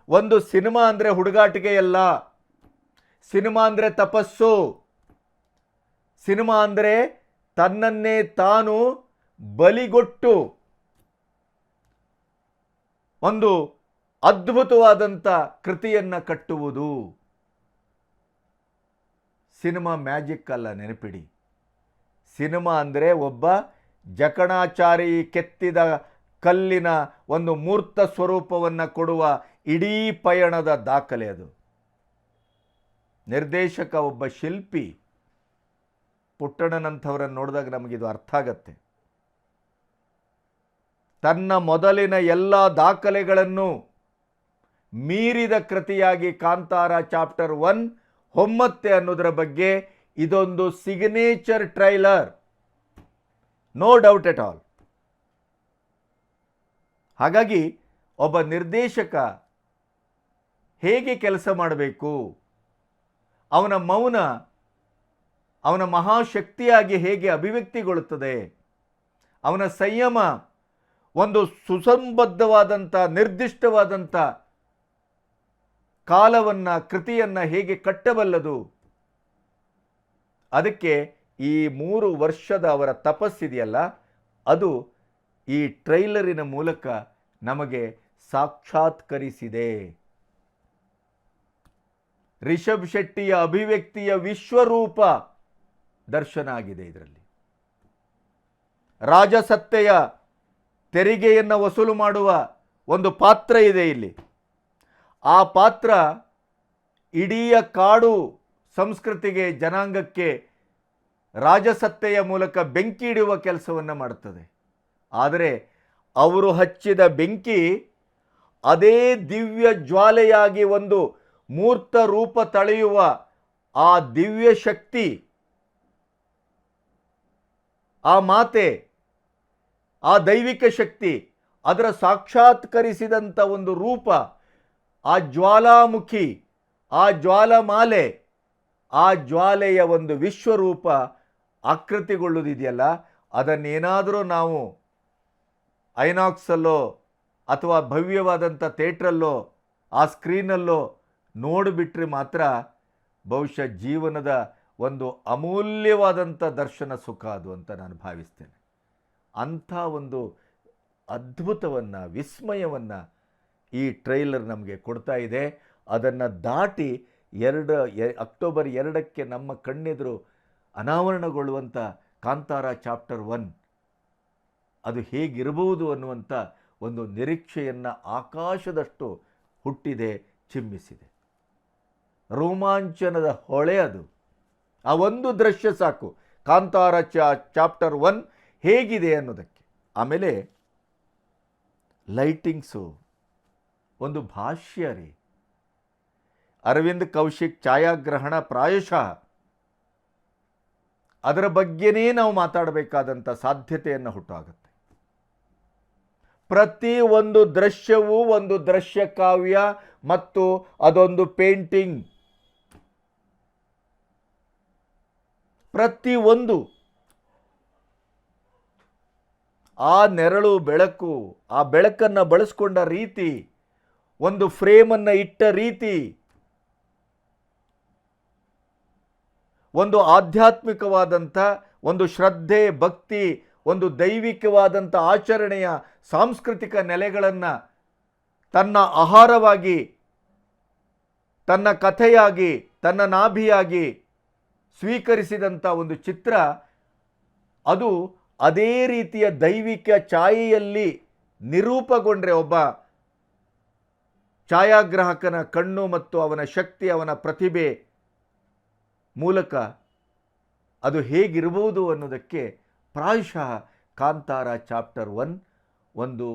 ಒಂದು ಸಿನಿಮಾ ಅಂದರೆ ಹುಡುಗಾಟಿಕೆಯಲ್ಲ, ಸಿನಿಮಾ ಅಂದರೆ ತಪಸ್ಸು, ಸಿನಿಮಾ ಅಂದರೆ ತನ್ನನ್ನೇ ತಾನು ಬಲಿಗೊಟ್ಟು ಒಂದು ಅದ್ಭುತವಾದಂಥ ಕೃತಿಯನ್ನು ಕಟ್ಟುವುದು. ಸಿನಿಮಾ ಮ್ಯಾಜಿಕ್ ಅಲ್ಲ, ನೆನಪಿಡಿ. ಸಿನಿಮಾ ಅಂದರೆ ಒಬ್ಬ ಜಕಣಾಚಾರಿ ಕೆತ್ತಿದ ಕಲ್ಲಿನ ಒಂದು ಮೂರ್ತ ಸ್ವರೂಪವನ್ನು ಕೊಡುವ ಇಡೀ ಪಯಣದ ದಾಖಲೆ ಅದು. ನಿರ್ದೇಶಕ ಒಬ್ಬ ಶಿಲ್ಪಿ. ಪುಟ್ಟಣ್ಣನಂಥವರನ್ನು ನೋಡಿದಾಗ ನಮಗಿದು ಅರ್ಥ ಆಗತ್ತೆ. ತನ್ನ ಮೊದಲಿನ ಎಲ್ಲ ದಾಖಲೆಗಳನ್ನು ಮೀರಿದ ಕೃತಿಯಾಗಿ ಕಾಂತಾರ ಚಾಪ್ಟರ್ 1 ಹೊಮ್ಮತ್ತೆ ಅನ್ನೋದರ ಬಗ್ಗೆ ಇದೊಂದು signature trailer, no doubt at all. ಹಾಗಾಗಿ ಒಬ್ಬ ನಿರ್ದೇಶಕ ಹೇಗೆ ಕೆಲಸ ಮಾಡಬೇಕು, ಅವನ ಮೌನ ಅವನ ಮಹಾಶಕ್ತಿಯಾಗಿ ಹೇಗೆ ಅಭಿವ್ಯಕ್ತಿಗೊಳ್ಳುತ್ತದೆ, ಅವನ ಸಂಯಮ ಒಂದು ಸುಸಂಬದ್ಧವಾದಂಥ ನಿರ್ದಿಷ್ಟವಾದಂಥ ಕಾಲವನ್ನು ಕೃತಿಯನ್ನು ಹೇಗೆ ಕಟ್ಟಬಲ್ಲದು. ಅದಕ್ಕೆ ಈ 3 ವರ್ಷದ ಅವರ ತಪಸ್ಸಿದೆಯಲ್ಲ, ಅದು ಈ ಟ್ರೈಲರಿನ ಮೂಲಕ ನಮಗೆ ಸಾಕ್ಷಾತ್ಕರಿಸಿದೆ. ರಿಷಬ್ ಶೆಟ್ಟಿಯ ಅಭಿವ್ಯಕ್ತಿಯ ವಿಶ್ವರೂಪ ದರ್ಶನ ಆಗಿದೆ ಇದರಲ್ಲಿ. ರಾಜಸತ್ತೆಯ ತೆರಿಗೆಯನ್ನು ವಸೂಲು ಮಾಡುವ ಒಂದು ಪಾತ್ರ ಇದೆ ಇಲ್ಲಿ. ಆ ಪಾತ್ರ ಇಡೀ ಕಾಡು ಸಂಸ್ಕೃತಿಗೆ, ಜನಾಂಗಕ್ಕೆ ರಾಜಸತ್ತೆಯ ಮೂಲಕ ಬೆಂಕಿ ಇಡುವ ಕೆಲಸವನ್ನು ಮಾಡುತ್ತದೆ. ಆದರೆ ಅವರು ಹಚ್ಚಿದ ಬೆಂಕಿ ಅದೇ ದಿವ್ಯ ಜ್ವಾಲೆಯಾಗಿ ಒಂದು ಮೂರ್ತ ರೂಪ ತಳೆಯುವ ಆ ದಿವ್ಯ ಶಕ್ತಿ, ಆ ಮಾತೆ, ಆ ದೈವಿಕ ಶಕ್ತಿ, ಅದರ ಸಾಕ್ಷಾತ್ಕರಿಸಿದಂಥ ಒಂದು ರೂಪ, ಆ ಜ್ವಾಲಾಮುಖಿ, ಆ ಜ್ವಾಲಮಾಲೆ, ಆ ಜ್ವಾಲೆಯ ಒಂದು ವಿಶ್ವರೂಪ ಆಕೃತಿಗೊಳ್ಳುವುದಿದೆಯಲ್ಲ, ಅದನ್ನೇನಾದರೂ ನಾವು ಐನಾಕ್ಸಲ್ಲೋ ಅಥವಾ ಭವ್ಯವಾದಂಥ ಥಿಯೇಟ್ರಲ್ಲೋ ಆ ಸ್ಕ್ರೀನಲ್ಲೋ ನೋಡಿಬಿಟ್ರೆ ಮಾತ್ರ ಬಹುಶಃ ಜೀವನದ ಒಂದು ಅಮೂಲ್ಯವಾದಂಥ ದರ್ಶನ ಸುಖ ಅದು ಅಂತ ನಾನು ಭಾವಿಸ್ತೇನೆ. ಅಂಥ ಒಂದು ಅದ್ಭುತವನ್ನು, ವಿಸ್ಮಯವನ್ನು ಈ ಟ್ರೈಲರ್ ನಮಗೆ ಕೊಡ್ತಾ ಇದೆ. ಅದನ್ನು ದಾಟಿ ಅಕ್ಟೋಬರ್ 2ಕ್ಕೆ ನಮ್ಮ ಕಣ್ಣೆದುರು ಅನಾವರಣಗೊಳ್ಳುವಂಥ ಕಾಂತಾರ ಚಾಪ್ಟರ್ 1 ಅದು ಹೇಗಿರಬಹುದು ಅನ್ನುವಂಥ ಒಂದು ನಿರೀಕ್ಷೆಯನ್ನು ಆಕಾಶದಷ್ಟು ಹುಟ್ಟಿದೆ, ಚಿಮ್ಮಿಸಿದೆ. ರೋಮಾಂಚನದ ಹೊಳೆ ಅದು. ಆ ಒಂದು ದೃಶ್ಯ ಸಾಕು ಕಾಂತಾರ ಚಾಪ್ಟರ್ 1 ಹೇಗಿದೆ ಅನ್ನೋದಕ್ಕೆ. ಆಮೇಲೆ ಲೈಟಿಂಗ್ಸು ಒಂದು ಭಾಷ್ಯ ರೀ. ಅರವಿಂದ್ ಕೌಶಿಕ್ ಛಾಯಾಗ್ರಹಣ ಪ್ರಾಯಶಃ ಅದರ ಬಗ್ಗೆನೇ ನಾವು ಮಾತಾಡಬೇಕಾದಂಥ ಸಾಧ್ಯತೆಯನ್ನು ಹುಟ್ಟಾಗುತ್ತೆ. ಪ್ರತಿ ಒಂದು ದೃಶ್ಯವೂ ಒಂದು ದೃಶ್ಯ ಕಾವ್ಯ ಮತ್ತು ಅದೊಂದು ಪೇಂಟಿಂಗ್. ಪ್ರತಿ ಒಂದು ಆ ನೆರಳು ಬೆಳಕು, ಆ ಬೆಳಕನ್ನು ಬಳಸ್ಕೊಂಡ ರೀತಿ, ಒಂದು ಫ್ರೇಮನ್ನು ಇಟ್ಟ ರೀತಿ, ಒಂದು ಆಧ್ಯಾತ್ಮಿಕವಾದಂಥ ಒಂದು ಶ್ರದ್ಧೆ, ಭಕ್ತಿ, ಒಂದು ದೈವಿಕವಾದಂಥ ಆಚರಣೆಯ ಸಾಂಸ್ಕೃತಿಕ ನೆಲೆಗಳನ್ನು ತನ್ನ ಆಹಾರವಾಗಿ, ತನ್ನ ಕಥೆಯಾಗಿ, ತನ್ನ ನಾಭಿಯಾಗಿ ಸ್ವೀಕರಿಸಿದಂಥ ಒಂದು ಚಿತ್ರ, ಅದು ಅದೇ ರೀತಿಯ ದೈವಿಕ ಛಾಯೆಯಲ್ಲಿ ನಿರೂಪಗೊಂಡ್ರೆ ಒಬ್ಬ ಛಾಯಾಗ್ರಾಹಕನ ಕಣ್ಣು ಮತ್ತು ಅವನ ಶಕ್ತಿ, ಅವನ ಪ್ರತಿಭೆ ಮೂಲಕ ಅದು ಹೇಗಿರಬಹುದು ಅನ್ನೋದಕ್ಕೆ ಪ್ರಾಯಶಃ ಕಾಂತಾರ ಚಾಪ್ಟರ್ 1 ಒಂದು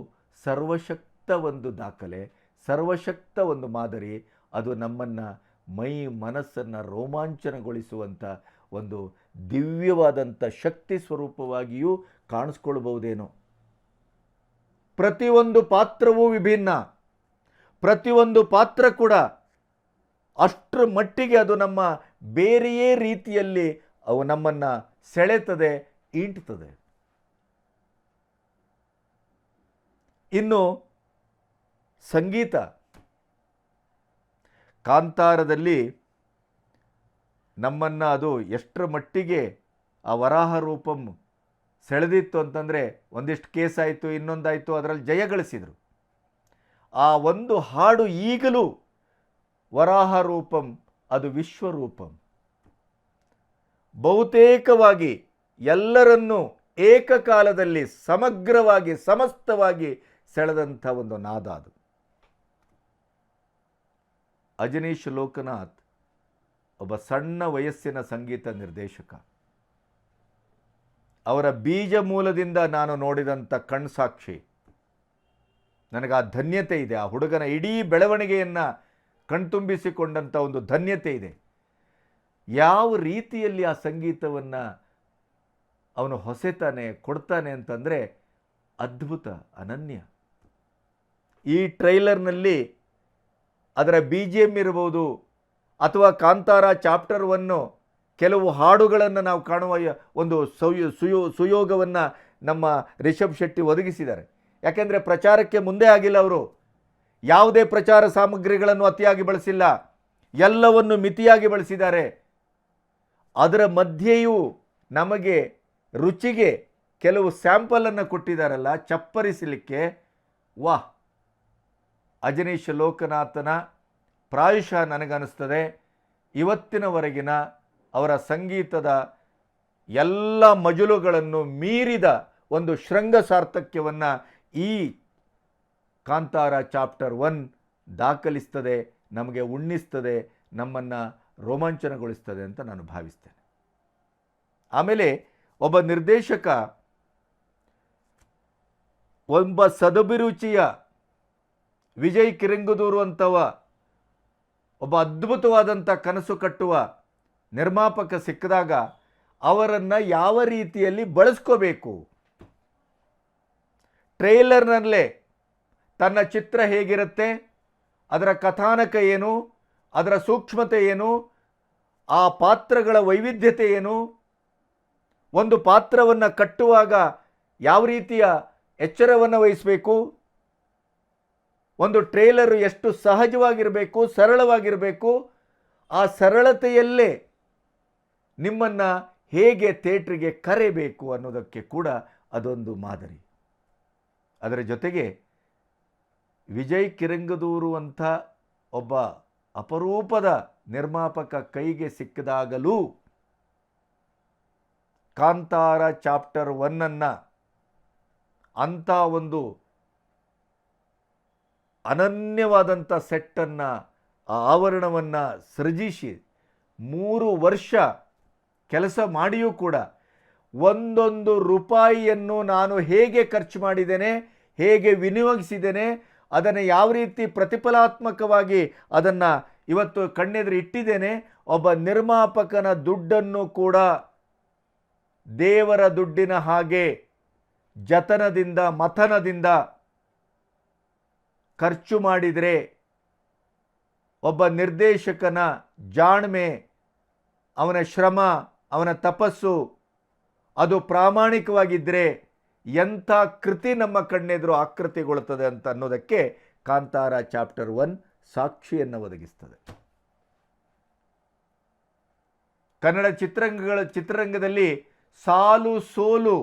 ಸರ್ವಶಕ್ತ ಒಂದು ದಾಖಲೆ, ಸರ್ವಶಕ್ತ ಒಂದು ಮಾದರಿ. ಅದು ನಮ್ಮನ್ನು ಮೈ ಮನಸ್ಸನ್ನು ರೋಮಾಂಚನಗೊಳಿಸುವಂಥ ಒಂದು ದಿವ್ಯವಾದಂಥ ಶಕ್ತಿ ಸ್ವರೂಪವಾಗಿಯೂ ಕಾಣಿಸ್ಕೊಳ್ಬಹುದೇನೋ. ಪ್ರತಿಯೊಂದು ಪಾತ್ರವೂ ವಿಭಿನ್ನ, ಪ್ರತಿಯೊಂದು ಪಾತ್ರ ಕೂಡ ಅಷ್ಟರ ಮಟ್ಟಿಗೆ ಅದು ನಮ್ಮ ಬೇರೆಯೇ ರೀತಿಯಲ್ಲಿ ಅವು ನಮ್ಮನ್ನು ಸೆಳೆತದೆ, ಈಂಟ್ತದೆ. ಇನ್ನು ಸಂಗೀತ, ಕಾಂತಾರದಲ್ಲಿ ನಮ್ಮನ್ನು ಅದು ಎಷ್ಟರ ಮಟ್ಟಿಗೆ ಆ ವರಾಹ ರೂಪಂ ಸೆಳೆದಿತ್ತು ಅಂತಂದರೆ, ಒಂದಿಷ್ಟು ಕೇಸ್ ಆಯಿತು, ಇನ್ನೊಂದಾಯಿತು, ಅದರಲ್ಲಿ ಜಯಗಳಿಸಿದರು. ಆ ಒಂದು ಹಾಡು ಈಗಲೂ ವರಾಹ ರೂಪಂ ಅದು ವಿಶ್ವರೂಪಂ. ಬಹುತೇಕವಾಗಿ ಎಲ್ಲರನ್ನೂ ಏಕಕಾಲದಲ್ಲಿ ಸಮಗ್ರವಾಗಿ ಸಮಸ್ತವಾಗಿ ಸೆಳೆದಂಥ ಒಂದು ನಾದ ಅದು. ಅಜನೀಶ್ ಲೋಕನಾಥ್ ಒಬ್ಬ ಸಣ್ಣ ವಯಸ್ಸಿನ ಸಂಗೀತ ನಿರ್ದೇಶಕ. ಅವರ ಬೀಜ ಮೂಲದಿಂದ ನಾನು ನೋಡಿದಂಥ ಕಣ್ಸಾಕ್ಷಿ. ನನಗೆ ಆ ಧನ್ಯತೆ ಇದೆ. ಆ ಹುಡುಗನ ಇಡೀ ಬೆಳವಣಿಗೆಯನ್ನು ಕಣ್ತುಂಬಿಸಿಕೊಂಡಂಥ ಒಂದು ಧನ್ಯತೆ ಇದೆ. ಯಾವ ರೀತಿಯಲ್ಲಿ ಆ ಸಂಗೀತವನ್ನು ಅವನು ಹೊಸೆತಾನೆ, ಕೊಡ್ತಾನೆ ಅಂತಂದರೆ ಅದ್ಭುತ, ಅನನ್ಯ. ಈ ಟ್ರೈಲರ್ನಲ್ಲಿ ಅದರ BGM ಇರ್ಬೋದು, ಅಥವಾ ಕಾಂತಾರ ಚಾಪ್ಟರ್ 1 ಕೆಲವು ಹಾಡುಗಳನ್ನು ನಾವು ಕಾಣುವ ಒಂದು ಸುಯೋಗವನ್ನು ನಮ್ಮ ರಿಷಬ್ ಶೆಟ್ಟಿ ಒದಗಿಸಿದ್ದಾರೆ. ಯಾಕೆಂದರೆ ಪ್ರಚಾರಕ್ಕೆ ಮುಂದೆ ಆಗಿಲ್ಲ, ಅವರು ಯಾವುದೇ ಪ್ರಚಾರ ಸಾಮಗ್ರಿಗಳನ್ನು ಅತಿಯಾಗಿ ಬಳಸಿಲ್ಲ, ಎಲ್ಲವನ್ನು ಮಿತಿಯಾಗಿ ಬಳಸಿದ್ದಾರೆ. ಅದರ ಮಧ್ಯೆಯೂ ನಮಗೆ ರುಚಿಗೆ ಕೆಲವು ಸ್ಯಾಂಪಲನ್ನು ಕೊಟ್ಟಿದ್ದಾರಲ್ಲ ಚಪ್ಪರಿಸಲಿಕ್ಕೆ, ವಾಹ್! ಅಜನೀಶ್ ಲೋಕನಾಥನ ಪ್ರಾಯಶಃ ನನಗನ್ನಿಸ್ತದೆ ಇವತ್ತಿನವರೆಗಿನ ಅವರ ಸಂಗೀತದ ಎಲ್ಲ ಮಜಲುಗಳನ್ನು ಮೀರಿದ ಒಂದು ಶೃಂಗ ಸಾರ್ಥಕ್ಯವನ್ನು ಈ ಕಾಂತಾರ ಚಾಪ್ಟರ್ 1 ದಾಖಲಿಸ್ತದೆ, ನಮಗೆ ಉಣ್ಣಿಸ್ತದೆ, ನಮ್ಮನ್ನು ರೋಮಾಂಚನಗೊಳಿಸ್ತದೆ ಅಂತ ನಾನು ಭಾವಿಸ್ತೇನೆ. ಆಮೇಲೆ ಒಬ್ಬ ನಿರ್ದೇಶಕ ಒಬ್ಬ ಸದಭಿರುಚಿಯ ವಿಜಯ್ ಕಿರಂಗದೂರು ಅಂತವ ಒಬ್ಬ ಅದ್ಭುತವಾದಂಥ ಕನಸು ಕಟ್ಟುವ ನಿರ್ಮಾಪಕ ಸಿಕ್ಕಿದಾಗ ಅವರನ್ನು ಯಾವ ರೀತಿಯಲ್ಲಿ ಬಳಸ್ಕೋಬೇಕು, ಟ್ರೇಲರ್ನಲ್ಲೇ ತನ್ನ ಚಿತ್ರ ಹೇಗಿರುತ್ತೆ, ಅದರ ಕಥಾನಕ ಏನು, ಅದರ ಸೂಕ್ಷ್ಮತೆ ಏನು, ಆ ಪಾತ್ರಗಳ ವೈವಿಧ್ಯತೆ ಏನು, ಒಂದು ಪಾತ್ರವನ್ನು ಕಟ್ಟುವಾಗ ಯಾವ ರೀತಿಯ ಎಚ್ಚರವನ್ನು ವಹಿಸಬೇಕು, ಒಂದು ಟ್ರೇಲರ್ ಎಷ್ಟು ಸಹಜವಾಗಿರಬೇಕು, ಸರಳವಾಗಿರಬೇಕು, ಆ ಸರಳತೆಯಲ್ಲೇ ನಿಮ್ಮನ್ನು ಹೇಗೆ ಥಿಯೇಟ್ರಿಗೆ ಕರೆಯಬೇಕು ಅನ್ನೋದಕ್ಕೆ ಕೂಡ ಅದೊಂದು ಮಾದರಿ. ಅದರ ಜೊತೆಗೆ ವಿಜಯ್ ಕಿರಂಗದೂರು ಅಂತ ಒಬ್ಬ ಅಪರೂಪದ ನಿರ್ಮಾಪಕ ಕೈಗೆ ಸಿಕ್ಕಿದಾಗಲೂ ಕಾಂತಾರ ಚಾಪ್ಟರ್ 1 ಅಂಥ ಒಂದು ಅನನ್ಯವಾದಂಥ ಸೆಟ್ಟನ್ನು, ಆ ಆವರಣವನ್ನು ಸೃಜಿಸಿ 3 ವರ್ಷ ಕೆಲಸ ಮಾಡಿಯೂ ಕೂಡ ಒಂದೊಂದು ರೂಪಾಯಿಯನ್ನು ನಾನು ಹೇಗೆ ಖರ್ಚು ಮಾಡಿದ್ದೇನೆ, ಹೇಗೆ ವಿನಿಯೋಗಿಸಿದ್ದೇನೆ, ಅದನ್ನು ಯಾವ ರೀತಿ ಪ್ರತಿಫಲಾತ್ಮಕವಾಗಿ ಅದನ್ನು ಇವತ್ತು ಕಣ್ಣೆದುರು ಇಟ್ಟಿದ್ದೇನೆ. ಒಬ್ಬ ನಿರ್ಮಾಪಕನ ದುಡ್ಡನ್ನು ಕೂಡ ದೇವರ ದುಡ್ಡಿನ ಹಾಗೆ ಜತನದಿಂದ ಮಥನದಿಂದ ಖರ್ಚು ಮಾಡಿದರೆ, ಒಬ್ಬ ನಿರ್ದೇಶಕನ ಜಾಣ್ಮೆ, ಅವನ ಶ್ರಮ, ಅವನ ತಪಸ್ಸು ಅದು ಪ್ರಾಮಾಣಿಕವಾಗಿದ್ದರೆ ಎಂಥ ಕೃತಿ ನಮ್ಮ ಕಣ್ಣೆದುರು ಆಕೃತಿಗೊಳ್ಳುತ್ತದೆ ಅಂತ ಅನ್ನೋದಕ್ಕೆ ಕಾಂತಾರ ಚಾಪ್ಟರ್ 1 ಸಾಕ್ಷಿಯನ್ನು ಒದಗಿಸ್ತದೆ. ಕನ್ನಡ ಚಿತ್ರರಂಗದಲ್ಲಿ ಸಾಲು ಸೋಲು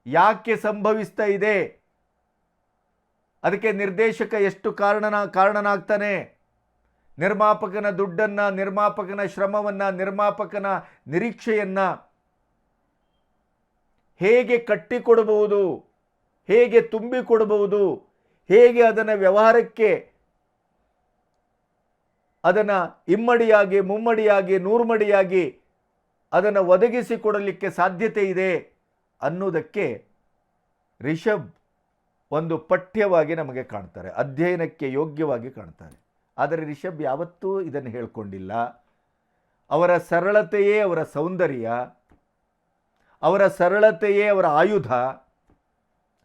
ಯಾಕೆ ಸಂಭವಿಸ್ತಾ ಇದೆ, ಅದಕ್ಕೆ ನಿರ್ದೇಶಕ ಎಷ್ಟು ಕಾರಣನಾಗ್ತಾನೆ, ನಿರ್ಮಾಪಕನ ದುಡ್ಡನ್ನು, ನಿರ್ಮಾಪಕನ ಶ್ರಮವನ್ನು, ನಿರ್ಮಾಪಕನ ನಿರೀಕ್ಷೆಯನ್ನು ಹೇಗೆ ಕಟ್ಟಿಕೊಡಬಹುದು, ಹೇಗೆ ತುಂಬಿಕೊಡಬಹುದು, ಹೇಗೆ ಅದನ್ನು ವ್ಯವಹಾರಕ್ಕೆ ಅದನ್ನು ಇಮ್ಮಡಿಯಾಗಿ, ಮುಮ್ಮಡಿಯಾಗಿ, ನೂರ್ಮಡಿಯಾಗಿ ಅದನ್ನು ಒದಗಿಸಿಕೊಡಲಿಕ್ಕೆ ಸಾಧ್ಯತೆ ಇದೆ ಅನ್ನೋದಕ್ಕೆ ರಿಷಬ್ ಒಂದು ಪಠ್ಯವಾಗಿ ನಮಗೆ ಕಾಣ್ತಾರೆ, ಅಧ್ಯಯನಕ್ಕೆ ಯೋಗ್ಯವಾಗಿ ಕಾಣ್ತಾರೆ. ಆದರೆ ರಿಷಬ್ ಯಾವತ್ತೂ ಇದನ್ನು ಹೇಳ್ಕೊಂಡಿಲ್ಲ. ಅವರ ಸರಳತೆಯೇ ಅವರ ಸೌಂದರ್ಯ, ಅವರ ಸರಳತೆಯೇ ಅವರ ಆಯುಧ,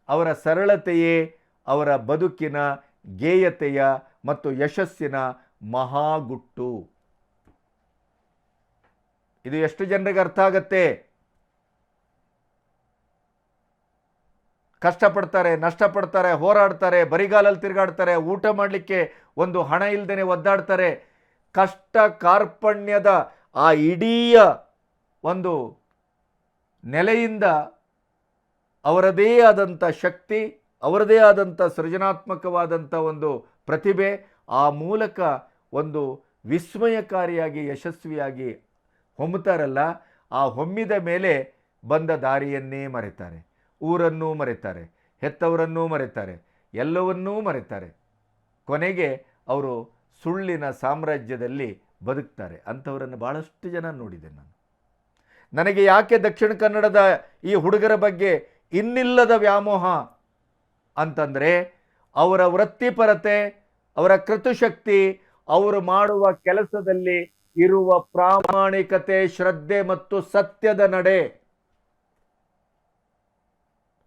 ಅವರ ಸರಳತೆಯೇ ಅವರ ಬದುಕಿನ ಗೇಯತೆಯ ಮತ್ತು ಯಶಸ್ಸಿನ ಮಹಾಗುಟ್ಟು. ಇದು ಎಷ್ಟು ಜನರಿಗೆ ಅರ್ಥ ಆಗತ್ತೆ? ಕಷ್ಟಪಡ್ತಾರೆ, ನಷ್ಟಪಡ್ತಾರೆ, ಹೋರಾಡ್ತಾರೆ, ಬರಿಗಾಲಲ್ಲಿ ತಿರುಗಾಡ್ತಾರೆ, ಊಟ ಮಾಡಲಿಕ್ಕೆ ಒಂದು ಹಣ ಇಲ್ಲದೇನೆ ಒದ್ದಾಡ್ತಾರೆ. ಕಷ್ಟ ಕಾರ್ಪಣ್ಯದ ಆ ಇಡೀ ಒಂದು ನೆಲೆಯಿಂದ ಅವರದೇ ಆದಂಥ ಶಕ್ತಿ, ಅವರದೇ ಆದಂಥ ಸೃಜನಾತ್ಮಕವಾದಂಥ ಒಂದು ಪ್ರತಿಭೆ, ಆ ಮೂಲಕ ಒಂದು ವಿಸ್ಮಯಕಾರಿಯಾಗಿ ಯಶಸ್ವಿಯಾಗಿ ಹೊಮ್ಮುತ್ತಾರಲ್ಲ, ಆ ಹೊಮ್ಮಿದ ಮೇಲೆ ಬಂದ ದಾರಿಯನ್ನೇ ಮರೆತಾರೆ, ಊರನ್ನೂ ಮರೆತಾರೆ, ಹೆತ್ತವರನ್ನೂ ಮರೆತಾರೆ, ಎಲ್ಲವನ್ನೂ ಮರೆತಾರೆ. ಕೊನೆಗೆ ಅವರು ಸುಳ್ಳಿನ ಸಾಮ್ರಾಜ್ಯದಲ್ಲಿ ಬದುಕ್ತಾರೆ. ಅಂಥವರನ್ನು ಭಾಳಷ್ಟು ಜನ ನೋಡಿದೆ ನಾನು. ನನಗೆ ಯಾಕೆ ದಕ್ಷಿಣ ಕನ್ನಡದ ಈ ಹುಡುಗರ ಬಗ್ಗೆ ಇನ್ನಿಲ್ಲದ ವ್ಯಾಮೋಹ ಅಂತಂದರೆ, ಅವರ ವೃತ್ತಿಪರತೆ, ಅವರ ಕೃತುಶಕ್ತಿ, ಅವರು ಮಾಡುವ ಕೆಲಸದಲ್ಲಿ ಇರುವ ಪ್ರಾಮಾಣಿಕತೆ, ಶ್ರದ್ಧೆ ಮತ್ತು ಸತ್ಯದ ನಡೆ.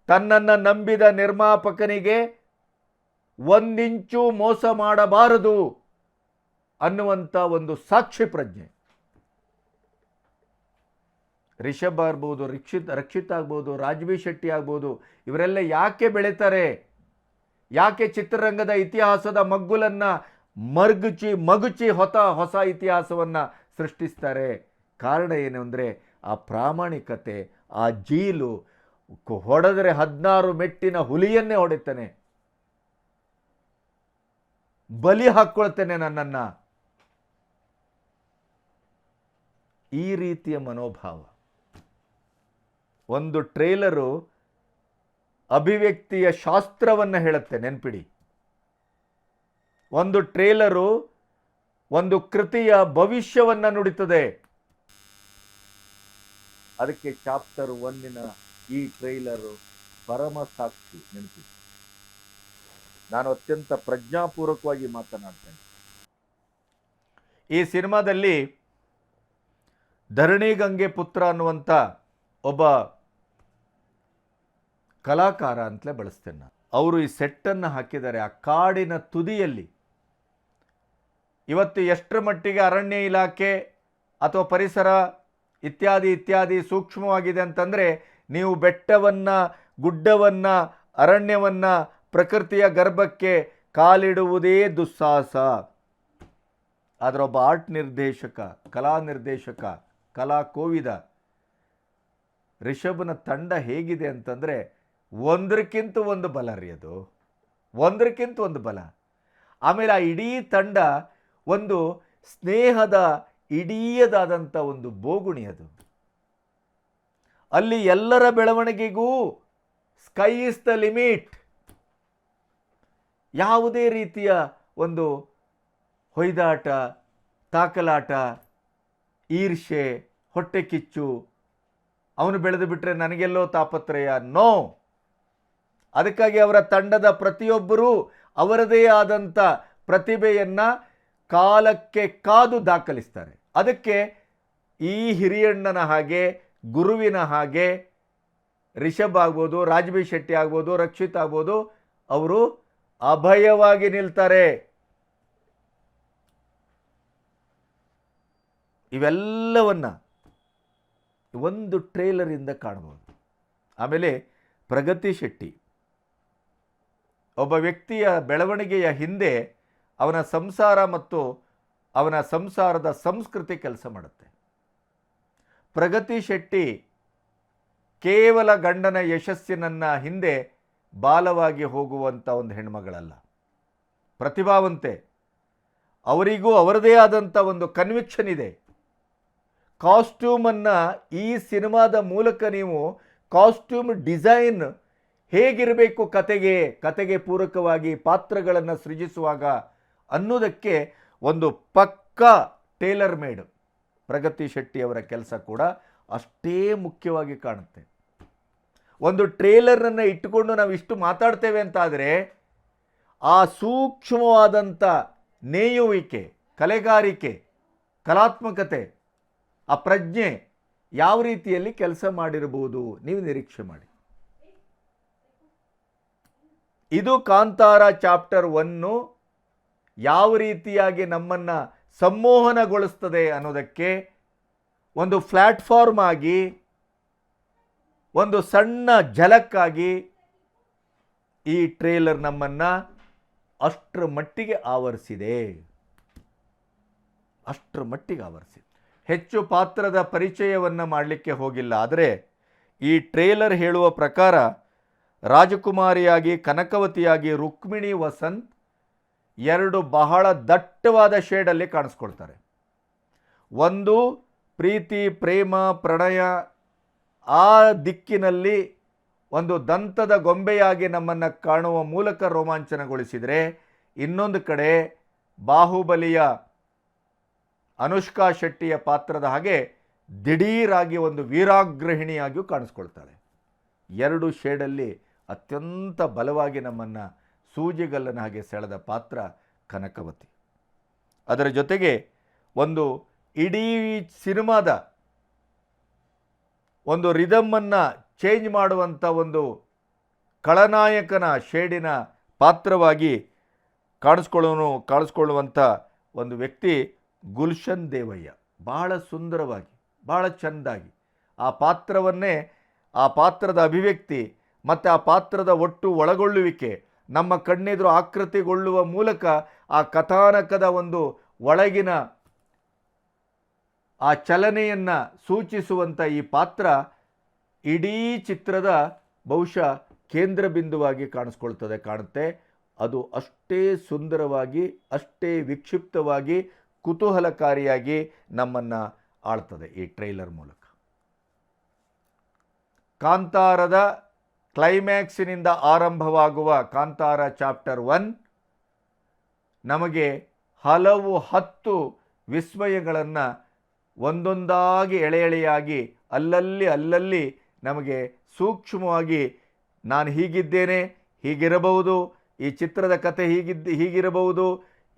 ತನ್ನನ್ನು ನಂಬಿದ ನಿರ್ಮಾಪಕನಿಗೆ ಒಂದಿಂಚು ಮೋಸ ಮಾಡಬಾರದು ಅನ್ನುವಂಥ ಒಂದು ಸಾಕ್ಷಿ ಪ್ರಜ್ಞೆ. ರಿಷಬ್ ಆಗ್ಬೋದು, ರಕ್ಷಿತ್ ಆಗ್ಬೋದು, ರಾಜ್ಬಿ ಶೆಟ್ಟಿ ಆಗ್ಬೋದು, ಇವರೆಲ್ಲ ಯಾಕೆ ಬೆಳೀತಾರೆ? ಯಾಕೆ ಚಿತ್ರರಂಗದ ಇತಿಹಾಸದ ಮಗ್ಗುಲನ್ನು ಮಗುಚಿ ಹೊಸ ಇತಿಹಾಸವನ್ನು ಸೃಷ್ಟಿಸ್ತಾರೆ? ಕಾರಣ ಏನು ಅಂದರೆ ಆ ಪ್ರಾಮಾಣಿಕತೆ, ಆ ಜೀಲು. ಹೊಡೆದರೆ 16 ಮೆಟ್ಟಿನ ಹುಲಿಯನ್ನೇ ಹೊಡಿತಾನೆ, ಬಲಿ ಹಾಕ್ಕೊಳ್ತೇನೆ ನನ್ನನ್ನು, ಈ ರೀತಿಯ ಮನೋಭಾವ. ಒಂದು ಟ್ರೇಲರು ಅಭಿವ್ಯಕ್ತಿಯ ಶಾಸ್ತ್ರವನ್ನು ಹೇಳುತ್ತೆ, ನೆನ್ಪಿಡಿ. ಒಂದು ಟ್ರೇಲರು ಒಂದು ಕೃತಿಯ ಭವಿಷ್ಯವನ್ನು ನುಡಿತದೆ. ಅದಕ್ಕೆ ಚಾಪ್ಟರ್ 1 ಈ ಟ್ರೇಲರು ಪರಮ ಸಾಕ್ಷಿ. ನೆನಪಿ, ನಾನು ಅತ್ಯಂತ ಪ್ರಜ್ಞಾಪೂರ್ವಕವಾಗಿ ಮಾತನಾಡ್ತೇನೆ. ಈ ಸಿನಿಮಾದಲ್ಲಿ ಧರಣಿ ಗಂಗೆ ಪುತ್ರ ಅನ್ನುವಂಥ ಒಬ್ಬ ಕಲಾಕಾರ ಅಂತಲೇ ಬಳಸ್ತೇನೆ ನಾನು. ಅವರು ಈ ಸೆಟ್ಟನ್ನು ಹಾಕಿದ್ದಾರೆ ಆ ಕಾಡಿನ ತುದಿಯಲ್ಲಿ. ಇವತ್ತು ಎಷ್ಟರ ಮಟ್ಟಿಗೆ ಅರಣ್ಯ ಇಲಾಖೆ ಅಥವಾ ಪರಿಸರ ಇತ್ಯಾದಿ ಸೂಕ್ಷ್ಮವಾಗಿದೆ ಅಂತಂದರೆ, ನೀವು ಬೆಟ್ಟವನ್ನು, ಗುಡ್ಡವನ್ನು, ಅರಣ್ಯವನ್ನು, ಪ್ರಕೃತಿಯ ಗರ್ಭಕ್ಕೆ ಕಾಲಿಡುವುದೇ ದುಸ್ಸಾಹಸ. ಆದರೆ ಒಬ್ಬ ಆರ್ಟ್ ನಿರ್ದೇಶಕ, ಕಲಾ ನಿರ್ದೇಶಕ, ಕಲಾ ಕೋವಿದ ರಿಷಬ್ನ ತಂಡ ಹೇಗಿದೆ ಅಂತಂದರೆ ಒಂದಕ್ಕಿಂತ ಒಂದು ಬಲ ರೀ. ಅದು ಒಂದಕ್ಕಿಂತ ಒಂದು ಬಲ. ಆಮೇಲೆ ಆ ಇಡೀ ತಂಡ ಒಂದು ಸ್ನೇಹದ ಇಡೀಯದಾದಂಥ ಒಂದು ಬೋಗುಣಿ. ಅದು ಅಲ್ಲಿ ಎಲ್ಲರ ಬೆಳವಣಿಗೆಗೂ ಸ್ಕೈ ಇಸ್ ದ ಲಿಮಿಟ್. ಯಾವುದೇ ರೀತಿಯ ಒಂದು ಹೊಯ್ದಾಟ, ತಾಕಲಾಟ, ಈರ್ಷೆ, ಹೊಟ್ಟೆ ಕಿಚ್ಚು, ಅವನು ಬೆಳೆದು ಬಿಟ್ಟರೆ ನನಗೆಲ್ಲೋ ತಾಪತ್ರಯ, ನೋ. ಅದಕ್ಕಾಗಿ ಅವರ ತಂಡದ ಪ್ರತಿಯೊಬ್ಬರೂ ಅವರದೇ ಆದಂಥ ಪ್ರತಿಭೆಯನ್ನು ಕಾಲಕ್ಕೆ ಕಾದು ದಾಖಲಿಸ್ತಾರೆ. ಅದಕ್ಕೆ ಈ ಹಿರಿಯಣ್ಣನ ಹಾಗೆ, ಗುರುವಿನ ಹಾಗೆ ರಿಷಬ್ ಆಗ್ಬೋದು, ರಾಜ್ಬಿ ಶೆಟ್ಟಿ ಆಗ್ಬೋದು, ರಕ್ಷಿತ್ ಆಗ್ಬೋದು, ಅವರು ಅಭಯವಾಗಿ ನಿಲ್ತಾರೆ. ಇವೆಲ್ಲವನ್ನ ಒಂದು ಟ್ರೇಲರಿಂದ ಕಾಣಬಹುದು. ಆಮೇಲೆ ಪ್ರಗತಿ ಶೆಟ್ಟಿ ಒಬ್ಬ ವ್ಯಕ್ತಿಯ ಬೆಳವಣಿಗೆಯ ಹಿಂದೆ ಅವನ ಸಂಸಾರ ಮತ್ತು ಅವನ ಸಂಸಾರದ ಸಂಸ್ಕೃತಿ ಕೆಲಸ ಮಾಡುತ್ತೆ. ಪ್ರಗತಿ ಶೆಟ್ಟಿ ಕೇವಲ ಗಂಡನ ಯಶಸ್ಸಿನನ್ನು ಹಿಂದೆ ಬಾಲವಾಗಿ ಹೋಗುವಂಥ ಒಂದು ಹೆಣ್ಮಗಳಲ್ಲ, ಪ್ರತಿಭಾವಂತೆ. ಅವರಿಗೂ ಅವರದೇ ಆದಂಥ ಒಂದು ಕನ್ವಿಕ್ಷನ್ ಇದೆ. ಕಾಸ್ಟ್ಯೂಮನ್ನು ಈ ಸಿನಿಮಾದ ಮೂಲಕ ನೀವು ಕಾಸ್ಟ್ಯೂಮ್ ಡಿಸೈನ್ ಹೇಗಿರಬೇಕು, ಕತೆಗೆ ಪೂರಕವಾಗಿ ಪಾತ್ರಗಳನ್ನು ಸೃಜಿಸುವಾಗ ಅನ್ನೋದಕ್ಕೆ ಒಂದು ಪಕ್ಕಾ ಟೇಲರ್ ಮೇಡ್ ಪ್ರಗತಿ ಶೆಟ್ಟಿಯವರ ಕೆಲಸ ಕೂಡ ಅಷ್ಟೇ ಮುಖ್ಯವಾಗಿ ಕಾಣುತ್ತೆ. ಒಂದು ಟ್ರೇಲರನ್ನು ಇಟ್ಟುಕೊಂಡು ನಾವು ಇಷ್ಟು ಮಾತಾಡ್ತೇವೆ ಅಂತಾದರೆ ಆ ಸೂಕ್ಷ್ಮವಾದಂಥ ನೇಯುವಿಕೆ, ಕಲೆಗಾರಿಕೆ, ಕಲಾತ್ಮಕತೆ, ಆ ಪ್ರಜ್ಞೆ ಯಾವ ರೀತಿಯಲ್ಲಿ ಕೆಲಸ ಮಾಡಿರಬಹುದು ನೀವು ನಿರೀಕ್ಷೆ ಮಾಡಿ. ಇದು ಕಾಂತಾರ ಚಾಪ್ಟರ್ 1 ಯಾವ ರೀತಿಯಾಗಿ ನಮ್ಮನ್ನು ಸಂಮೋಹನಗೊಳಿಸ್ತದೆ ಅನ್ನೋದಕ್ಕೆ ಒಂದು ಪ್ಲ್ಯಾಟ್ಫಾರ್ಮ್ ಆಗಿ, ಒಂದು ಸಣ್ಣ ಝಲಕ್ಕಾಗಿ ಈ ಟ್ರೇಲರ್ ನಮ್ಮನ್ನು ಅಷ್ಟರ ಮಟ್ಟಿಗೆ ಆವರಿಸಿದೆ. ಹೆಚ್ಚು ಪಾತ್ರದ ಪರಿಚಯವನ್ನು ಮಾಡಲಿಕ್ಕೆ ಹೋಗಿಲ್ಲ. ಆದರೆ ಈ ಟ್ರೇಲರ್ ಹೇಳುವ ಪ್ರಕಾರ ರಾಜಕುಮಾರಿಯಾಗಿ, ಕನಕವತಿಯಾಗಿ ರುಕ್ಮಿಣಿ ವಸಂತ್ 2 ಬಹಳ ದಟ್ಟವಾದ ಶೇಡಲ್ಲಿ ಕಾಣಿಸ್ಕೊಳ್ತಾರೆ. ಒಂದು ಪ್ರೀತಿ, ಪ್ರೇಮ, ಪ್ರಣಯ ಆ ದಿಕ್ಕಿನಲ್ಲಿ ಒಂದು ದಂತದ ಗೊಂಬೆಯಾಗಿ ನಮ್ಮನ್ನು ಕಾಣುವ ಮೂಲಕ ರೋಮಾಂಚನಗೊಳಿಸಿದರೆ, ಇನ್ನೊಂದು ಕಡೆ ಬಾಹುಬಲಿಯ ಅನುಷ್ಕಾ ಶೆಟ್ಟಿಯ ಪಾತ್ರದ ಹಾಗೆ ದಿಢೀರಾಗಿ ಒಂದು ವೀರಾಗ್ರಹಿಣಿಯಾಗಿಯೂ ಕಾಣಿಸ್ಕೊಳ್ತಾಳೆ. 2 ಶೇಡಲ್ಲಿ ಅತ್ಯಂತ ಬಲವಾಗಿ ನಮ್ಮನ್ನು ಸೂಜಿಗಲ್ಲನ ಹಾಗೆ ಸೆಳೆದ ಪಾತ್ರ ಕನಕವತಿ. ಅದರ ಜೊತೆಗೆ ಒಂದು ಇಡೀ ಸಿನಿಮಾದ ಒಂದು ರಿದಮ್ಮನ್ನು ಚೇಂಜ್ ಮಾಡುವಂಥ ಒಂದು ಖಳನಾಯಕನ ಶೇಡಿನ ಪಾತ್ರವಾಗಿ ಕಾಣಿಸ್ಕೊಳ್ಳುವಂಥ ಒಂದು ವ್ಯಕ್ತಿ ಗುಲ್ಶನ್ ದೇವಯ್ಯ. ಬಹಳ ಸುಂದರವಾಗಿ, ಬಹಳ ಚೆಂದಾಗಿ ಆ ಪಾತ್ರದ ಅಭಿವ್ಯಕ್ತಿ ಮತ್ತು ಆ ಪಾತ್ರದ ಒಟ್ಟು ಒಳಗೊಳ್ಳುವಿಕೆ ನಮ್ಮ ಕಣ್ಣೆದುರು ಆಕೃತಿಗೊಳ್ಳುವ ಮೂಲಕ ಆ ಕಥಾನಕದ ಒಂದು ಒಳಗಿನ ಆ ಚಲನೆಯನ್ನು ಸೂಚಿಸುವಂಥ ಈ ಪಾತ್ರ ಇಡೀ ಚಿತ್ರದ ಬಹುಶಃ ಕೇಂದ್ರ ಬಿಂದುವಾಗಿ ಕಾಣುತ್ತೆ. ಅದು ಅಷ್ಟೇ ಸುಂದರವಾಗಿ, ಅಷ್ಟೇ ವಿಕ್ಷಿಪ್ತವಾಗಿ, ಕುತೂಹಲಕಾರಿಯಾಗಿ ನಮ್ಮನ್ನು ಆಳ್ತದೆ ಈ ಟ್ರೈಲರ್ ಮೂಲಕ. ಕಾಂತಾರದ ಕ್ಲೈಮ್ಯಾಕ್ಸಿನಿಂದ ಆರಂಭವಾಗುವ ಕಾಂತಾರ ಚಾಪ್ಟರ್ 1 ನಮಗೆ ಹಲವು 10 ವಿಸ್ಮಯಗಳನ್ನು ಒಂದೊಂದಾಗಿ ಎಳೆಯಾಗಿ ಅಲ್ಲಲ್ಲಿ ನಮಗೆ ಸೂಕ್ಷ್ಮವಾಗಿ ನಾನು ಹೀಗಿದ್ದೇನೆ, ಹೀಗಿರಬಹುದು, ಈ ಚಿತ್ರದ ಕಥೆ ಹೀಗಿರಬಹುದು,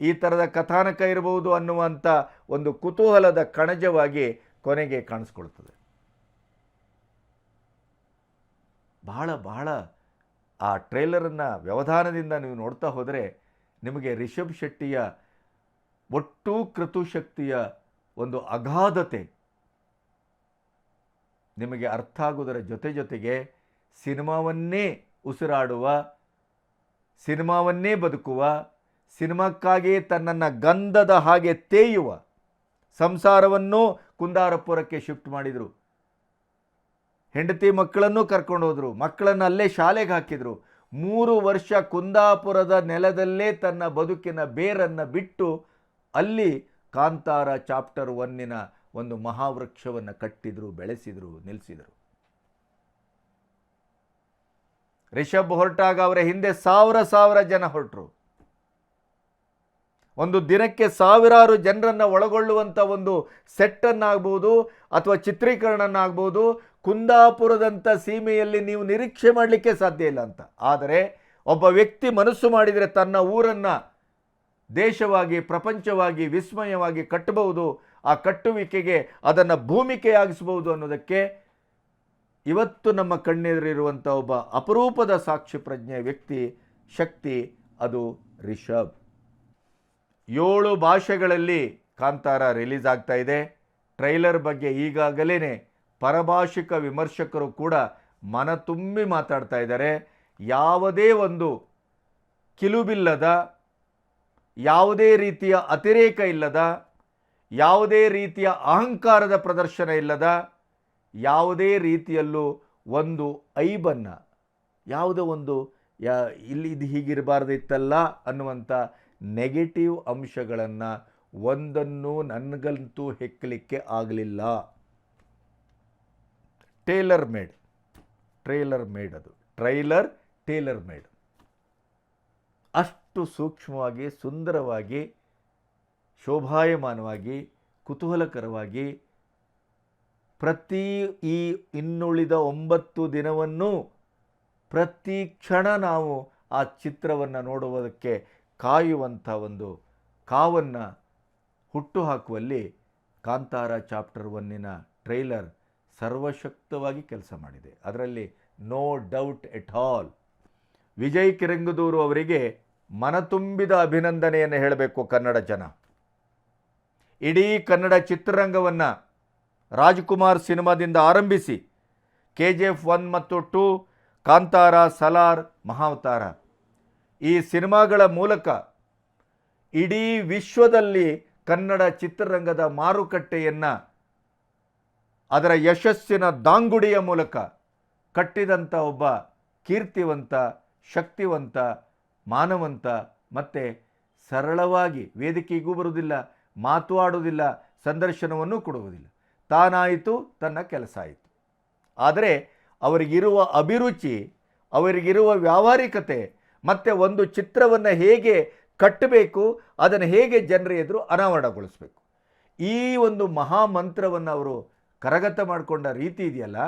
ಈ ಥರದ ಕಥಾನಕ ಇರಬಹುದು ಅನ್ನುವಂಥ ಒಂದು ಕುತೂಹಲದ ಕಣಜವಾಗಿ ಕೊನೆಗೆ ಕಾಣಿಸ್ಕೊಳ್ತದೆ. ಬಹಳ ಆ ಟ್ರೇಲರನ್ನು ವ್ಯವಧಾನದಿಂದ ನೀವು ನೋಡ್ತಾ ಹೋದರೆ ನಿಮಗೆ ರಿಷಬ್ ಶೆಟ್ಟಿಯ ಒಟ್ಟು ಕೃತುಶಕ್ತಿಯ ಒಂದು ಅಗಾಧತೆ ನಿಮಗೆ ಅರ್ಥ ಆಗುವುದರ ಜೊತೆಗೆ ಸಿನಿಮಾವನ್ನೇ ಉಸಿರಾಡುವ, ಸಿನಿಮಾವನ್ನೇ ಬದುಕುವ, ಸಿನಿಮಾಕ್ಕಾಗಿ ತನ್ನನ್ನು ಗಂಧದ ಹಾಗೆ ತೇಯುವ, ಸಂಸಾರವನ್ನು ಕುಂದಾರಪುರಕ್ಕೆ ಶಿಫ್ಟ್ ಮಾಡಿದರು, ಹೆಂಡತಿ ಮಕ್ಕಳನ್ನು ಕರ್ಕೊಂಡು ಹೋದರು, ಮಕ್ಕಳನ್ನು ಅಲ್ಲೇ ಶಾಲೆಗೆ ಹಾಕಿದರು, 3 ವರ್ಷ ಕುಂದಾಪುರದ ನೆಲದಲ್ಲೇ ತನ್ನ ಬದುಕಿನ ಬೇರನ್ನು ಬಿಟ್ಟು ಅಲ್ಲಿ ಕಾಂತಾರ ಚಾಪ್ಟರ್ 1 ಒಂದು ಮಹಾವೃಕ್ಷವನ್ನು ಕಟ್ಟಿದ್ರು, ಬೆಳೆಸಿದರು, ನಿಲ್ಲಿಸಿದರು. ರಿಷಬ್ ಹೊರಟಾಗ ಅವರ ಹಿಂದೆ ಸಾವಿರ ಜನ ಹೊರಟರು. ಒಂದು ದಿನಕ್ಕೆ ಸಾವಿರಾರು ಜನರನ್ನು ಒಳಗೊಳ್ಳುವಂಥ ಒಂದು ಸೆಟ್ಟನ್ನಾಗ್ಬೋದು ಅಥವಾ ಚಿತ್ರೀಕರಣನಾಗ್ಬೋದು ಕುಂದಾಪುರದಂಥ ಸೀಮೆಯಲ್ಲಿ ನೀವು ನಿರೀಕ್ಷೆ ಮಾಡಲಿಕ್ಕೆ ಸಾಧ್ಯ ಇಲ್ಲ ಅಂತ. ಆದರೆ ಒಬ್ಬ ವ್ಯಕ್ತಿ ಮನಸ್ಸು ಮಾಡಿದರೆ ತನ್ನ ಊರನ್ನು ದೇಶವಾಗಿ, ಪ್ರಪಂಚವಾಗಿ, ವಿಸ್ಮಯವಾಗಿ ಕಟ್ಟಬಹುದು, ಆ ಕಟ್ಟುವಿಕೆಗೆ ಅದನ್ನು ಭೂಮಿಕೆಯಾಗಿಸಬಹುದು ಅನ್ನೋದಕ್ಕೆ ಇವತ್ತು ನಮ್ಮ ಕಣ್ಣೆದುರಿರುವಂಥ ಒಬ್ಬ ಅಪರೂಪದ ಸಾಕ್ಷಿ ಪ್ರಜ್ಞೆ ವ್ಯಕ್ತಿ, ಶಕ್ತಿ, ಅದು ರಿಷಬ್. 7 ಭಾಷೆಗಳಲ್ಲಿ ಕಾಂತಾರ ರಿಲೀಸ್ ಆಗ್ತಾ ಇದೆ. ಟ್ರೈಲರ್ ಬಗ್ಗೆ ಈಗಾಗಲೇ ಪರಭಾಷಿಕ ವಿಮರ್ಶಕರು ಕೂಡ ಮನ ತುಂಬಿ ಮಾತಾಡ್ತಾ ಇದ್ದಾರೆ. ಯಾವುದೇ ಒಂದು ಕಿಲುಬಿಲ್ಲದ, ಯಾವುದೇ ರೀತಿಯ ಅತಿರೇಕ ಇಲ್ಲದ, ಯಾವುದೇ ರೀತಿಯ ಅಹಂಕಾರದ ಪ್ರದರ್ಶನ ಇಲ್ಲದ, ಯಾವುದೇ ರೀತಿಯಲ್ಲೂ ಒಂದು ಐಬನ್ನು, ಯಾವುದೋ ಒಂದು ಇಲ್ಲಿ ಇದು ಹೀಗಿರಬಾರ್ದಿತ್ತಲ್ಲ ಅನ್ನುವಂಥ ನೆಗೆಟಿವ್ ಅಂಶಗಳನ್ನು ಒಂದನ್ನು ನನಗಂತೂ ಹೆಕ್ಕಲಿಕ್ಕೆ ಆಗಲಿಲ್ಲ. ಟೇಲರ್ ಮೇಡ್ ಅದು ಟ್ರೈಲರ್ ಟೇಲರ್ ಮೇಡ್. ಅಷ್ಟು ಸೂಕ್ಷ್ಮವಾಗಿ, ಸುಂದರವಾಗಿ, ಶೋಭಾಯಮಾನವಾಗಿ, ಕುತೂಹಲಕರವಾಗಿ ಈ ಇನ್ನುಳಿದ 9 ದಿನವನ್ನು ಪ್ರತಿ ಕ್ಷಣ ನಾವು ಆ ಚಿತ್ರವನ್ನು ನೋಡುವುದಕ್ಕೆ ಕಾಯುವಂಥ ಒಂದು ಕಾವನ್ನು ಹುಟ್ಟುಹಾಕುವಲ್ಲಿ ಕಾಂತಾರ ಚಾಪ್ಟರ್ 1 ಟ್ರೈಲರ್ ಸರ್ವಶಕ್ತವಾಗಿ ಕೆಲಸ ಮಾಡಿದೆ. ಅದರಲ್ಲಿ no doubt at all. Vijay Kiragandur ಅವರಿಗೆ ಮನತುಂಬಿದ ಅಭಿನಂದನೆಯನ್ನು ಹೇಳಬೇಕು ಕನ್ನಡ ಜನ. ಇಡೀ ಕನ್ನಡ ಚಿತ್ರರಂಗವನ್ನು ರಾಜ್ಕುಮಾರ್ ಸಿನಿಮಾದಿಂದ ಆರಂಭಿಸಿ KGF 1 ಮತ್ತು 2, ಕಾಂತಾರ, ಸಲಾರ್, ಮಹಾವತಾರ ಈ ಸಿನಿಮಾಗಳ ಮೂಲಕ ಇಡೀ ವಿಶ್ವದಲ್ಲಿ ಕನ್ನಡ ಚಿತ್ರರಂಗದ ಮಾರುಕಟ್ಟೆಯನ್ನು ಅದರ ಯಶಸ್ಸಿನ ದಾಂಗುಡಿಯ ಮೂಲಕ ಕಟ್ಟಿದಂಥ ಒಬ್ಬ ಕೀರ್ತಿವಂತ, ಶಕ್ತಿವಂತ, ಮಾನವಂತ ಮತ್ತು ಸರಳವಾಗಿ ವೇದಿಕೆಗೂ ಬರುವುದಿಲ್ಲ, ಮಾತು ಆಡುವುದಿಲ್ಲ, ಸಂದರ್ಶನವನ್ನು ಕೊಡುವುದಿಲ್ಲ. ತಾನಾಯಿತು, ತನ್ನ ಕೆಲಸ ಆಯಿತು. ಆದರೆ ಅವರಿಗಿರುವ ಅಭಿರುಚಿ, ಅವರಿಗಿರುವ ವ್ಯಾವಹಾರಿಕತೆ ಮತ್ತು ಒಂದು ಚಿತ್ರವನ್ನು ಹೇಗೆ ಕಟ್ಟಬೇಕು, ಅದನ್ನು ಹೇಗೆ ಜನರ ಎದುರು ಅನಾವರಣಗೊಳಿಸಬೇಕು, ಈ ಒಂದು ಮಹಾಮಂತ್ರವನ್ನು ಅವರು ಕರಗತ ಮಾಡಿಕೊಂಡ ರೀತಿ ಇದೆಯಲ್ಲ,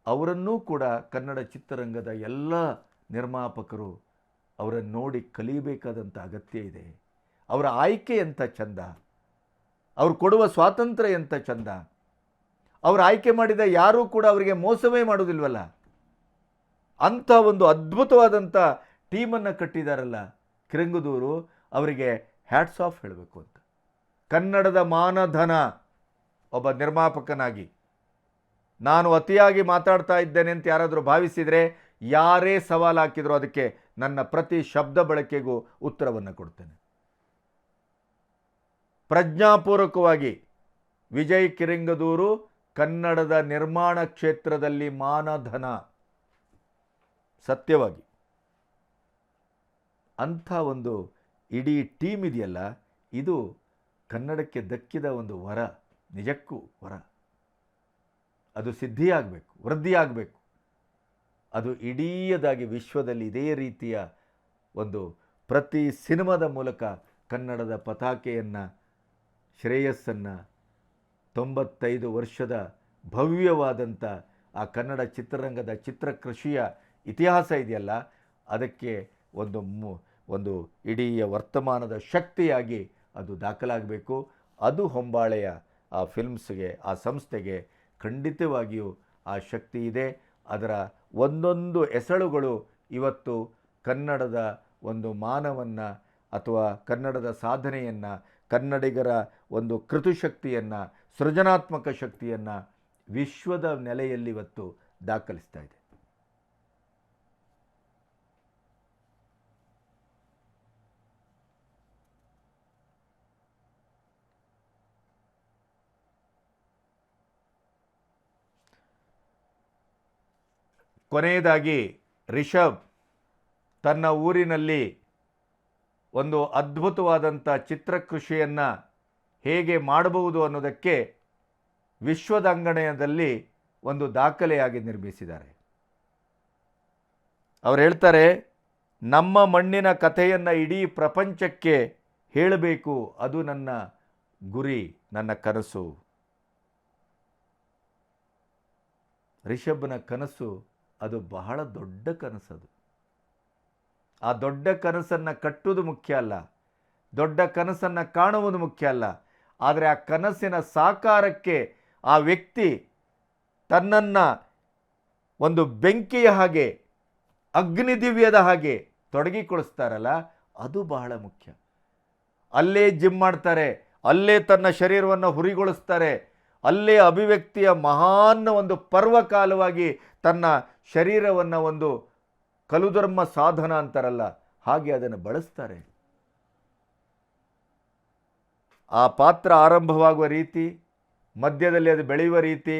ಅವರನ್ನೂ ಕೂಡ ಕನ್ನಡ ಚಿತ್ರರಂಗದ ಎಲ್ಲ ನಿರ್ಮಾಪಕರು ಅವರನ್ನು ನೋಡಿ ಕಲಿಯಬೇಕಾದಂಥ ಅಗತ್ಯ ಇದೆ. ಅವರ ಆಯ್ಕೆ ಎಂಥ ಚಂದ, ಅವರು ಕೊಡುವ ಸ್ವಾತಂತ್ರ್ಯ ಎಂಥ ಚಂದ. ಅವರು ಆಯ್ಕೆ ಮಾಡಿದ ಯಾರೂ ಕೂಡ ಅವರಿಗೆ ಮೋಸವೇ ಮಾಡೋದಿಲ್ವಲ್ಲ, ಅಂಥ ಒಂದು ಅದ್ಭುತವಾದಂಥ ಟೀಮನ್ನು ಕಟ್ಟಿದಾರಲ್ಲ ಕಿರಂಗದೂರು. ಅವರಿಗೆ ಹ್ಯಾಟ್ಸ್ ಆಫ್ ಹೇಳಬೇಕು ಅಂತ. ಕನ್ನಡದ ಮಾನಧನ ಒಬ್ಬ ನಿರ್ಮಾಪಕನಾಗಿ ನಾನು ಅತಿಯಾಗಿ ಮಾತಾಡ್ತಾ ಇದ್ದೇನೆ ಅಂತ ಯಾರಾದರೂ ಭಾವಿಸಿದರೆ ಯಾರೇ ಸವಾಲು ಹಾಕಿದರೂ ಅದಕ್ಕೆ ನನ್ನ ಪ್ರತಿ ಶಬ್ದ ಬಳಕೆಗೂ ಉತ್ತರವನ್ನು ಕೊಡ್ತೇನೆ. ಪ್ರಜ್ಞಾಪೂರ್ವಕವಾಗಿ ವಿಜಯ್ ಕಿರಂಗದೂರು ಕನ್ನಡದ ನಿರ್ಮಾಣ ಕ್ಷೇತ್ರದಲ್ಲಿ ಮಾನಧನ, ಸತ್ಯವಾಗಿ ಅಂಥ ಒಂದು ಇಡೀ ಟೀಮ್ ಇದೆಯಲ್ಲ, ಇದು ಕನ್ನಡಕ್ಕೆ ದಕ್ಕಿದ ಒಂದು ವರ, ನಿಜಕ್ಕೂ ವರ. ಅದು ಸಿದ್ಧಿಯಾಗಬೇಕು, ವೃದ್ಧಿಯಾಗಬೇಕು. ಅದು ಇಡೀದಾಗಿ ವಿಶ್ವದಲ್ಲಿ ಇದೇ ರೀತಿಯ ಒಂದು ಪ್ರತಿ ಸಿನಿಮಾದ ಮೂಲಕ ಕನ್ನಡದ ಪತಾಕೆಯನ್ನು, ಶ್ರೇಯಸ್ಸನ್ನು, 95 ವರ್ಷದ ಭವ್ಯವಾದಂಥ ಆ ಕನ್ನಡ ಚಿತ್ರರಂಗದ ಚಿತ್ರಕೃಷಿಯ ಇತಿಹಾಸ ಇದೆಯಲ್ಲ, ಅದಕ್ಕೆ ಒಂದು ಇಡೀ ವರ್ತಮಾನದ ಶಕ್ತಿಯಾಗಿ ಅದು ದಾಖಲಾಗಬೇಕು. ಅದು ಹೊಂಬಾಳೆಯ ಆ ಫಿಲ್ಮ್ಸ್ಗೆ, ಆ ಸಂಸ್ಥೆಗೆ ಖಂಡಿತವಾಗಿಯೂ ಆ ಶಕ್ತಿ ಇದೆ. ಅದರ ಒಂದೊಂದು ಎಸಳುಗಳು ಇವತ್ತು ಕನ್ನಡದ ಒಂದು ಮಾನವನ್ನು ಅಥವಾ ಕನ್ನಡದ ಸಾಧನೆಯನ್ನು, ಕನ್ನಡಿಗರ ಒಂದು ಕೃತುಶಕ್ತಿಯನ್ನು, ಸೃಜನಾತ್ಮಕ ಶಕ್ತಿಯನ್ನು ವಿಶ್ವದ ನೆಲೆಯಲ್ಲಿ ಇವತ್ತು ದಾಖಲಿಸ್ತಾ ಇದೆ. ಕೊನೆಯದಾಗಿ ರಿಷಬ್ ತನ್ನ ಊರಿನಲ್ಲಿ ಒಂದು ಅದ್ಭುತವಾದಂಥ ಚಿತ್ರಕೃಷಿಯನ್ನು ಹೇಗೆ ಮಾಡಬಹುದು ಅನ್ನೋದಕ್ಕೆ ವಿಶ್ವದ ಅಂಗಣದಲ್ಲಿ ಒಂದು ದಾಖಲೆಯಾಗಿ ನಿರ್ಮಿಸಿದ್ದಾರೆ. ಅವರು ಹೇಳ್ತಾರೆ, ನಮ್ಮ ಮಣ್ಣಿನ ಕಥೆಯನ್ನು ಇಡೀ ಪ್ರಪಂಚಕ್ಕೆ ಹೇಳಬೇಕು, ಅದು ನನ್ನ ಗುರಿ, ನನ್ನ ಕನಸು. ರಿಷಬ್ನ ಕನಸು ಅದು ಬಹಳ ದೊಡ್ಡ ಕನಸದು. ಆ ದೊಡ್ಡ ಕನಸನ್ನು ಕಟ್ಟುವುದು ಮುಖ್ಯ ಅಲ್ಲ, ದೊಡ್ಡ ಕನಸನ್ನು ಕಾಣುವುದು ಮುಖ್ಯ ಅಲ್ಲ, ಆದರೆ ಆ ಕನಸಿನ ಸಾಕಾರಕ್ಕೆ ಆ ವ್ಯಕ್ತಿ ತನ್ನನ್ನು ಒಂದು ಬೆಂಕಿಯ ಹಾಗೆ, ಅಗ್ನಿದಿವ್ಯದ ಹಾಗೆ ತೊಡಗಿಕೊಳಿಸ್ತಾರಲ್ಲ, ಅದು ಬಹಳ ಮುಖ್ಯ. ಅಲ್ಲೇ ಜಿಮ್ ಮಾಡ್ತಾರೆ, ಅಲ್ಲೇ ತನ್ನ ಶರೀರವನ್ನು ಹುರಿಗೊಳಿಸ್ತಾರೆ, ಅಲ್ಲೇ ಅಭಿವ್ಯಕ್ತಿಯ ಮಹಾನ್ ಒಂದು ಪರ್ವಕಾಲವಾಗಿ ತನ್ನ ಶರೀರವನ್ನು ಒಂದು ಕಲುಧರ್ಮ ಸಾಧನ ಅಂತಾರಲ್ಲ, ಹಾಗೆ ಅದನ್ನು ಬಳಸ್ತಾರೆ. ಆ ಪಾತ್ರ ಆರಂಭವಾಗುವ ರೀತಿ, ಮಧ್ಯದಲ್ಲಿ ಅದು ಬೆಳೆಯುವ ರೀತಿ,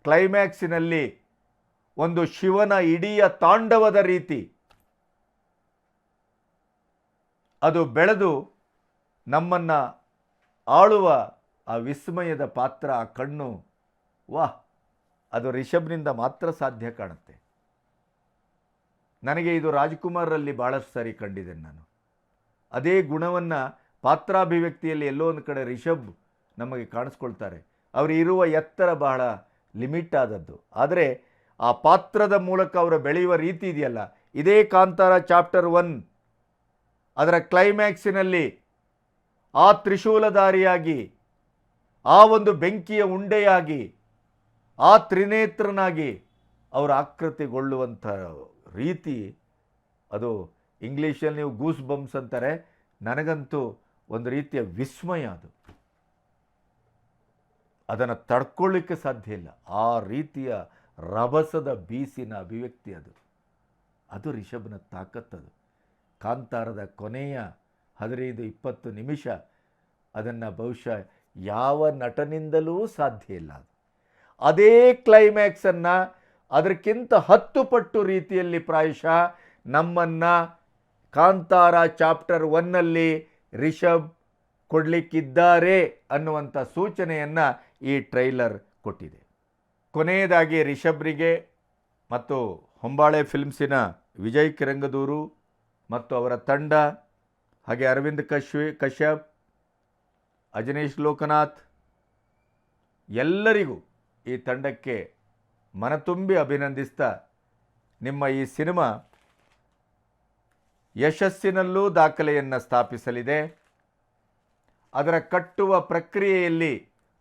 ಕ್ಲೈಮ್ಯಾಕ್ಸಿನಲ್ಲಿ ಒಂದು ಶಿವನ ಇಡೀ ತಾಂಡವದ ರೀತಿ ಅದು ಬೆಳೆದು ನಮ್ಮನ್ನು ಆಳುವ ಆ ವಿಸ್ಮಯದ ಪಾತ್ರ, ಆ ಕಣ್ಣು, ವಾಹ್, ಅದು ರಿಷಬ್ನಿಂದ ಮಾತ್ರ ಸಾಧ್ಯ ಕಾಣುತ್ತೆ. ನನಗೆ ಇದು ರಾಜ್ಕುಮಾರಲ್ಲಿ ಭಾಳಷ್ಟು ಸಾರಿ ಕಂಡಿದ್ದೇನೆ ನಾನು. ಅದೇ ಗುಣವನ್ನು ಪಾತ್ರಾಭಿವ್ಯಕ್ತಿಯಲ್ಲಿ ಎಲ್ಲೋ ಒಂದು ಕಡೆ ರಿಷಬ್ ನಮಗೆ ಕಾಣಿಸ್ಕೊಳ್ತಾರೆ. ಅವರು ಇರುವ ಎತ್ತರ ಬಹಳ ಲಿಮಿಟ್ ಆದದ್ದು, ಆದರೆ ಆ ಪಾತ್ರದ ಮೂಲಕ ಅವರು ಬೆಳೆಯುವ ರೀತಿ ಇದೆಯಲ್ಲ, ಇದೇ ಕಾಂತಾರ ಚಾಪ್ಟರ್ 1 ಅದರ ಕ್ಲೈಮ್ಯಾಕ್ಸಿನಲ್ಲಿ ಆ ತ್ರಿಶೂಲಧಾರಿಯಾಗಿ, ಆ ಒಂದು ಬೆಂಕಿಯ ಉಂಡೆಯಾಗಿ, ಆ ತ್ರಿನೇತ್ರನಾಗಿ ಅವರು ಆಕೃತಿಗೊಳ್ಳುವಂಥ ರೀತಿ, ಅದು ಇಂಗ್ಲೀಷಲ್ಲಿ ನೀವು ಗೂಸ್ ಬಂಪ್ಸ್ ಅಂತಾರೆ, ನನಗಂತೂ ಒಂದು ರೀತಿಯ ವಿಸ್ಮಯ. ಅದನ್ನು ತಡ್ಕೊಳ್ಳಿಕ್ಕೆ ಸಾಧ್ಯ ಇಲ್ಲ. ಆ ರೀತಿಯ ರಭಸದ ಬೀಸಿನ ಅಭಿವ್ಯಕ್ತಿ ಅದು ರಿಷಬ್ನ ತಾಕತ್ತದು. ಕಾಂತಾರದ ಕೊನೆಯ 15-20 ನಿಮಿಷ ಅದನ್ನು ಬಹುಶಃ ಯಾವ ನಟನಿಂದಲೂ ಸಾಧ್ಯ ಇಲ್ಲ. ಅದೇ ಕ್ಲೈಮ್ಯಾಕ್ಸನ್ನು ಅದಕ್ಕಿಂತ 10 ಪಟ್ಟು ರೀತಿಯಲ್ಲಿ ಪ್ರಾಯಶಃ ನಮ್ಮನ್ನು ಕಾಂತಾರ ಚಾಪ್ಟರ್ 1ನಲ್ಲಿ ರಿಷಬ್ ಕೊಡಲಿಕ್ಕಿದ್ದಾರೆ ಅನ್ನುವಂಥ ಸೂಚನೆಯನ್ನು ಈ ಟ್ರೈಲರ್ ಕೊಟ್ಟಿದೆ. ಕೊನೆಯದಾಗಿ ರಿಷಬ್ರಿಗೆ ಮತ್ತು ಹೊಂಬಾಳೆ ಫಿಲ್ಮ್ಸಿನ ವಿಜಯ್ ಕಿರಂಗದೂರು ಮತ್ತು ಅವರ ತಂಡ, ಹಾಗೆ ಅರವಿಂದ್ ಕಶ್ಯಪ್, ಅಜನೀಶ್ ಲೋಕನಾಥ್, ಎಲ್ಲರಿಗೂ ಈ ತಂಡಕ್ಕೆ ಮನತುಂಬಿ ಅಭಿನಂದಿಸ್ತಾ, ನಿಮ್ಮ ಈ ಸಿನಿಮಾ ಯಶಸ್ಸಿನಲ್ಲೂ ದಾಖಲೆಯನ್ನು ಸ್ಥಾಪಿಸಲಿದೆ. ಅದರ ಕಟ್ಟುವ ಪ್ರಕ್ರಿಯೆಯಲ್ಲಿ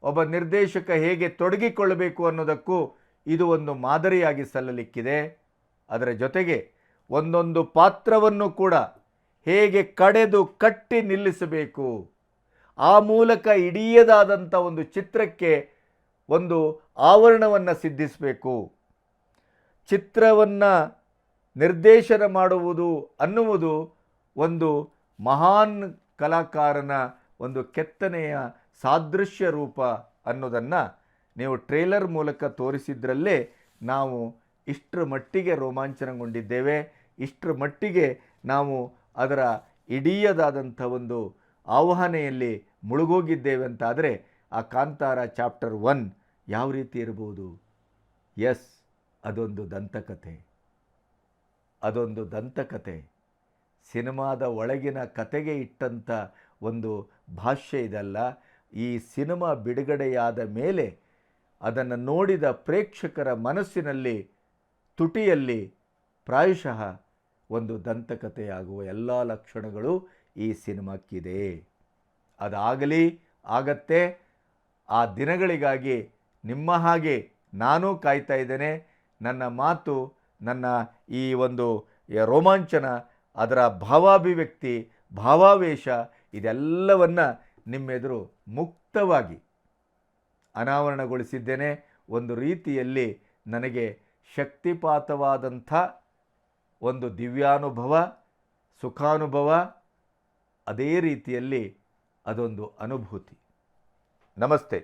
ಒಬ್ಬ ನಿರ್ದೇಶಕ ಹೇಗೆ ತೊಡಗಿಕೊಳ್ಳಬೇಕು ಅನ್ನೋದಕ್ಕೂ ಇದು ಒಂದು ಮಾದರಿಯಾಗಿ ಸಲ್ಲಲಿಕ್ಕಿದೆ. ಅದರ ಜೊತೆಗೆ ಒಂದೊಂದು ಪಾತ್ರವನ್ನು ಕೂಡ ಹೇಗೆ ಕಡೆದು ಕಟ್ಟಿ ನಿಲ್ಲಿಸಬೇಕು, ಆ ಮೂಲಕ ಇಡೀದಾದಂಥ ಒಂದು ಚಿತ್ರಕ್ಕೆ ಒಂದು ಆವರಣವನ್ನು ಸಿದ್ಧಿಸಬೇಕು. ಚಿತ್ರವನ್ನು ನಿರ್ದೇಶನ ಮಾಡುವುದು ಅನ್ನುವುದು ಒಂದು ಮಹಾನ್ ಕಲಾಕಾರನ ಒಂದು ಕೆತ್ತನೆಯ ಸಾದೃಶ್ಯ ರೂಪ ಅನ್ನೋದನ್ನು ನೀವು ಟ್ರೇಲರ್ ಮೂಲಕ ತೋರಿಸಿದ್ರಲ್ಲೇ ನಾವು ಇಷ್ಟರ ಮಟ್ಟಿಗೆ ರೋಮಾಂಚನಗೊಂಡಿದ್ದೇವೆ, ಇಷ್ಟರ ಮಟ್ಟಿಗೆ ನಾವು ಅದರ ಇಡೀದಾದಂಥ ಒಂದು ಆವಾಹನೆಯಲ್ಲಿ ಮುಳುಗೋಗಿದ್ದೇವೆ ಅಂತಾದರೆ ಆ ಕಾಂತಾರ ಚಾಪ್ಟರ್ 1 ಯಾವ ರೀತಿ ಇರ್ಬೋದು? ಎಸ್, ಅದೊಂದು ದಂತಕಥೆ, ಅದೊಂದು ದಂತಕಥೆ. ಸಿನಿಮಾದ ಒಳಗಿನ ಕತೆಗೆ ಇಟ್ಟಂಥ ಒಂದು ಭಾಷ್ಯ ಇದಲ್ಲ. ಈ ಸಿನಿಮಾ ಬಿಡುಗಡೆಯಾದ ಮೇಲೆ ಅದನ್ನು ನೋಡಿದ ಪ್ರೇಕ್ಷಕರ ಮನಸ್ಸಿನಲ್ಲಿ, ತುಟಿಯಲ್ಲಿ ಪ್ರಾಯಶಃ ಒಂದು ದಂತಕಥೆಯಾಗುವ ಎಲ್ಲ ಲಕ್ಷಣಗಳು ಈ ಸಿನಿಮಾಕ್ಕಿದೆ. ಅದಾಗಲಿ, ಆಗತ್ತೆ. ಆ ದಿನಗಳಿಗಾಗಿ ನಿಮ್ಮ ಹಾಗೆ ನಾನೂ ಕಾಯ್ತಾ ಇದ್ದೇನೆ. ನನ್ನ ಮಾತು, ನನ್ನ ಈ ಒಂದು ರೋಮಾಂಚನ, ಅದರ ಭಾವಾಭಿವ್ಯಕ್ತಿ, ಭಾವಾವೇಶ ಇದೆಲ್ಲವನ್ನು ನಿಮ್ಮೆದುರು ಮುಕ್ತವಾಗಿ ಅನಾವರಣಗೊಳಿಸಿದ್ದೇನೆ. ಒಂದು ರೀತಿಯಲ್ಲಿ ನನಗೆ ಶಕ್ತಿಪಾತವಾದಂಥ ಒಂದು ದಿವ್ಯಾನುಭವ, ಸುಖಾನುಭವ, ಅದೇ ರೀತಿಯಲ್ಲಿ ಅದೊಂದು ಅನುಭೂತಿ. ನಮಸ್ತೆ.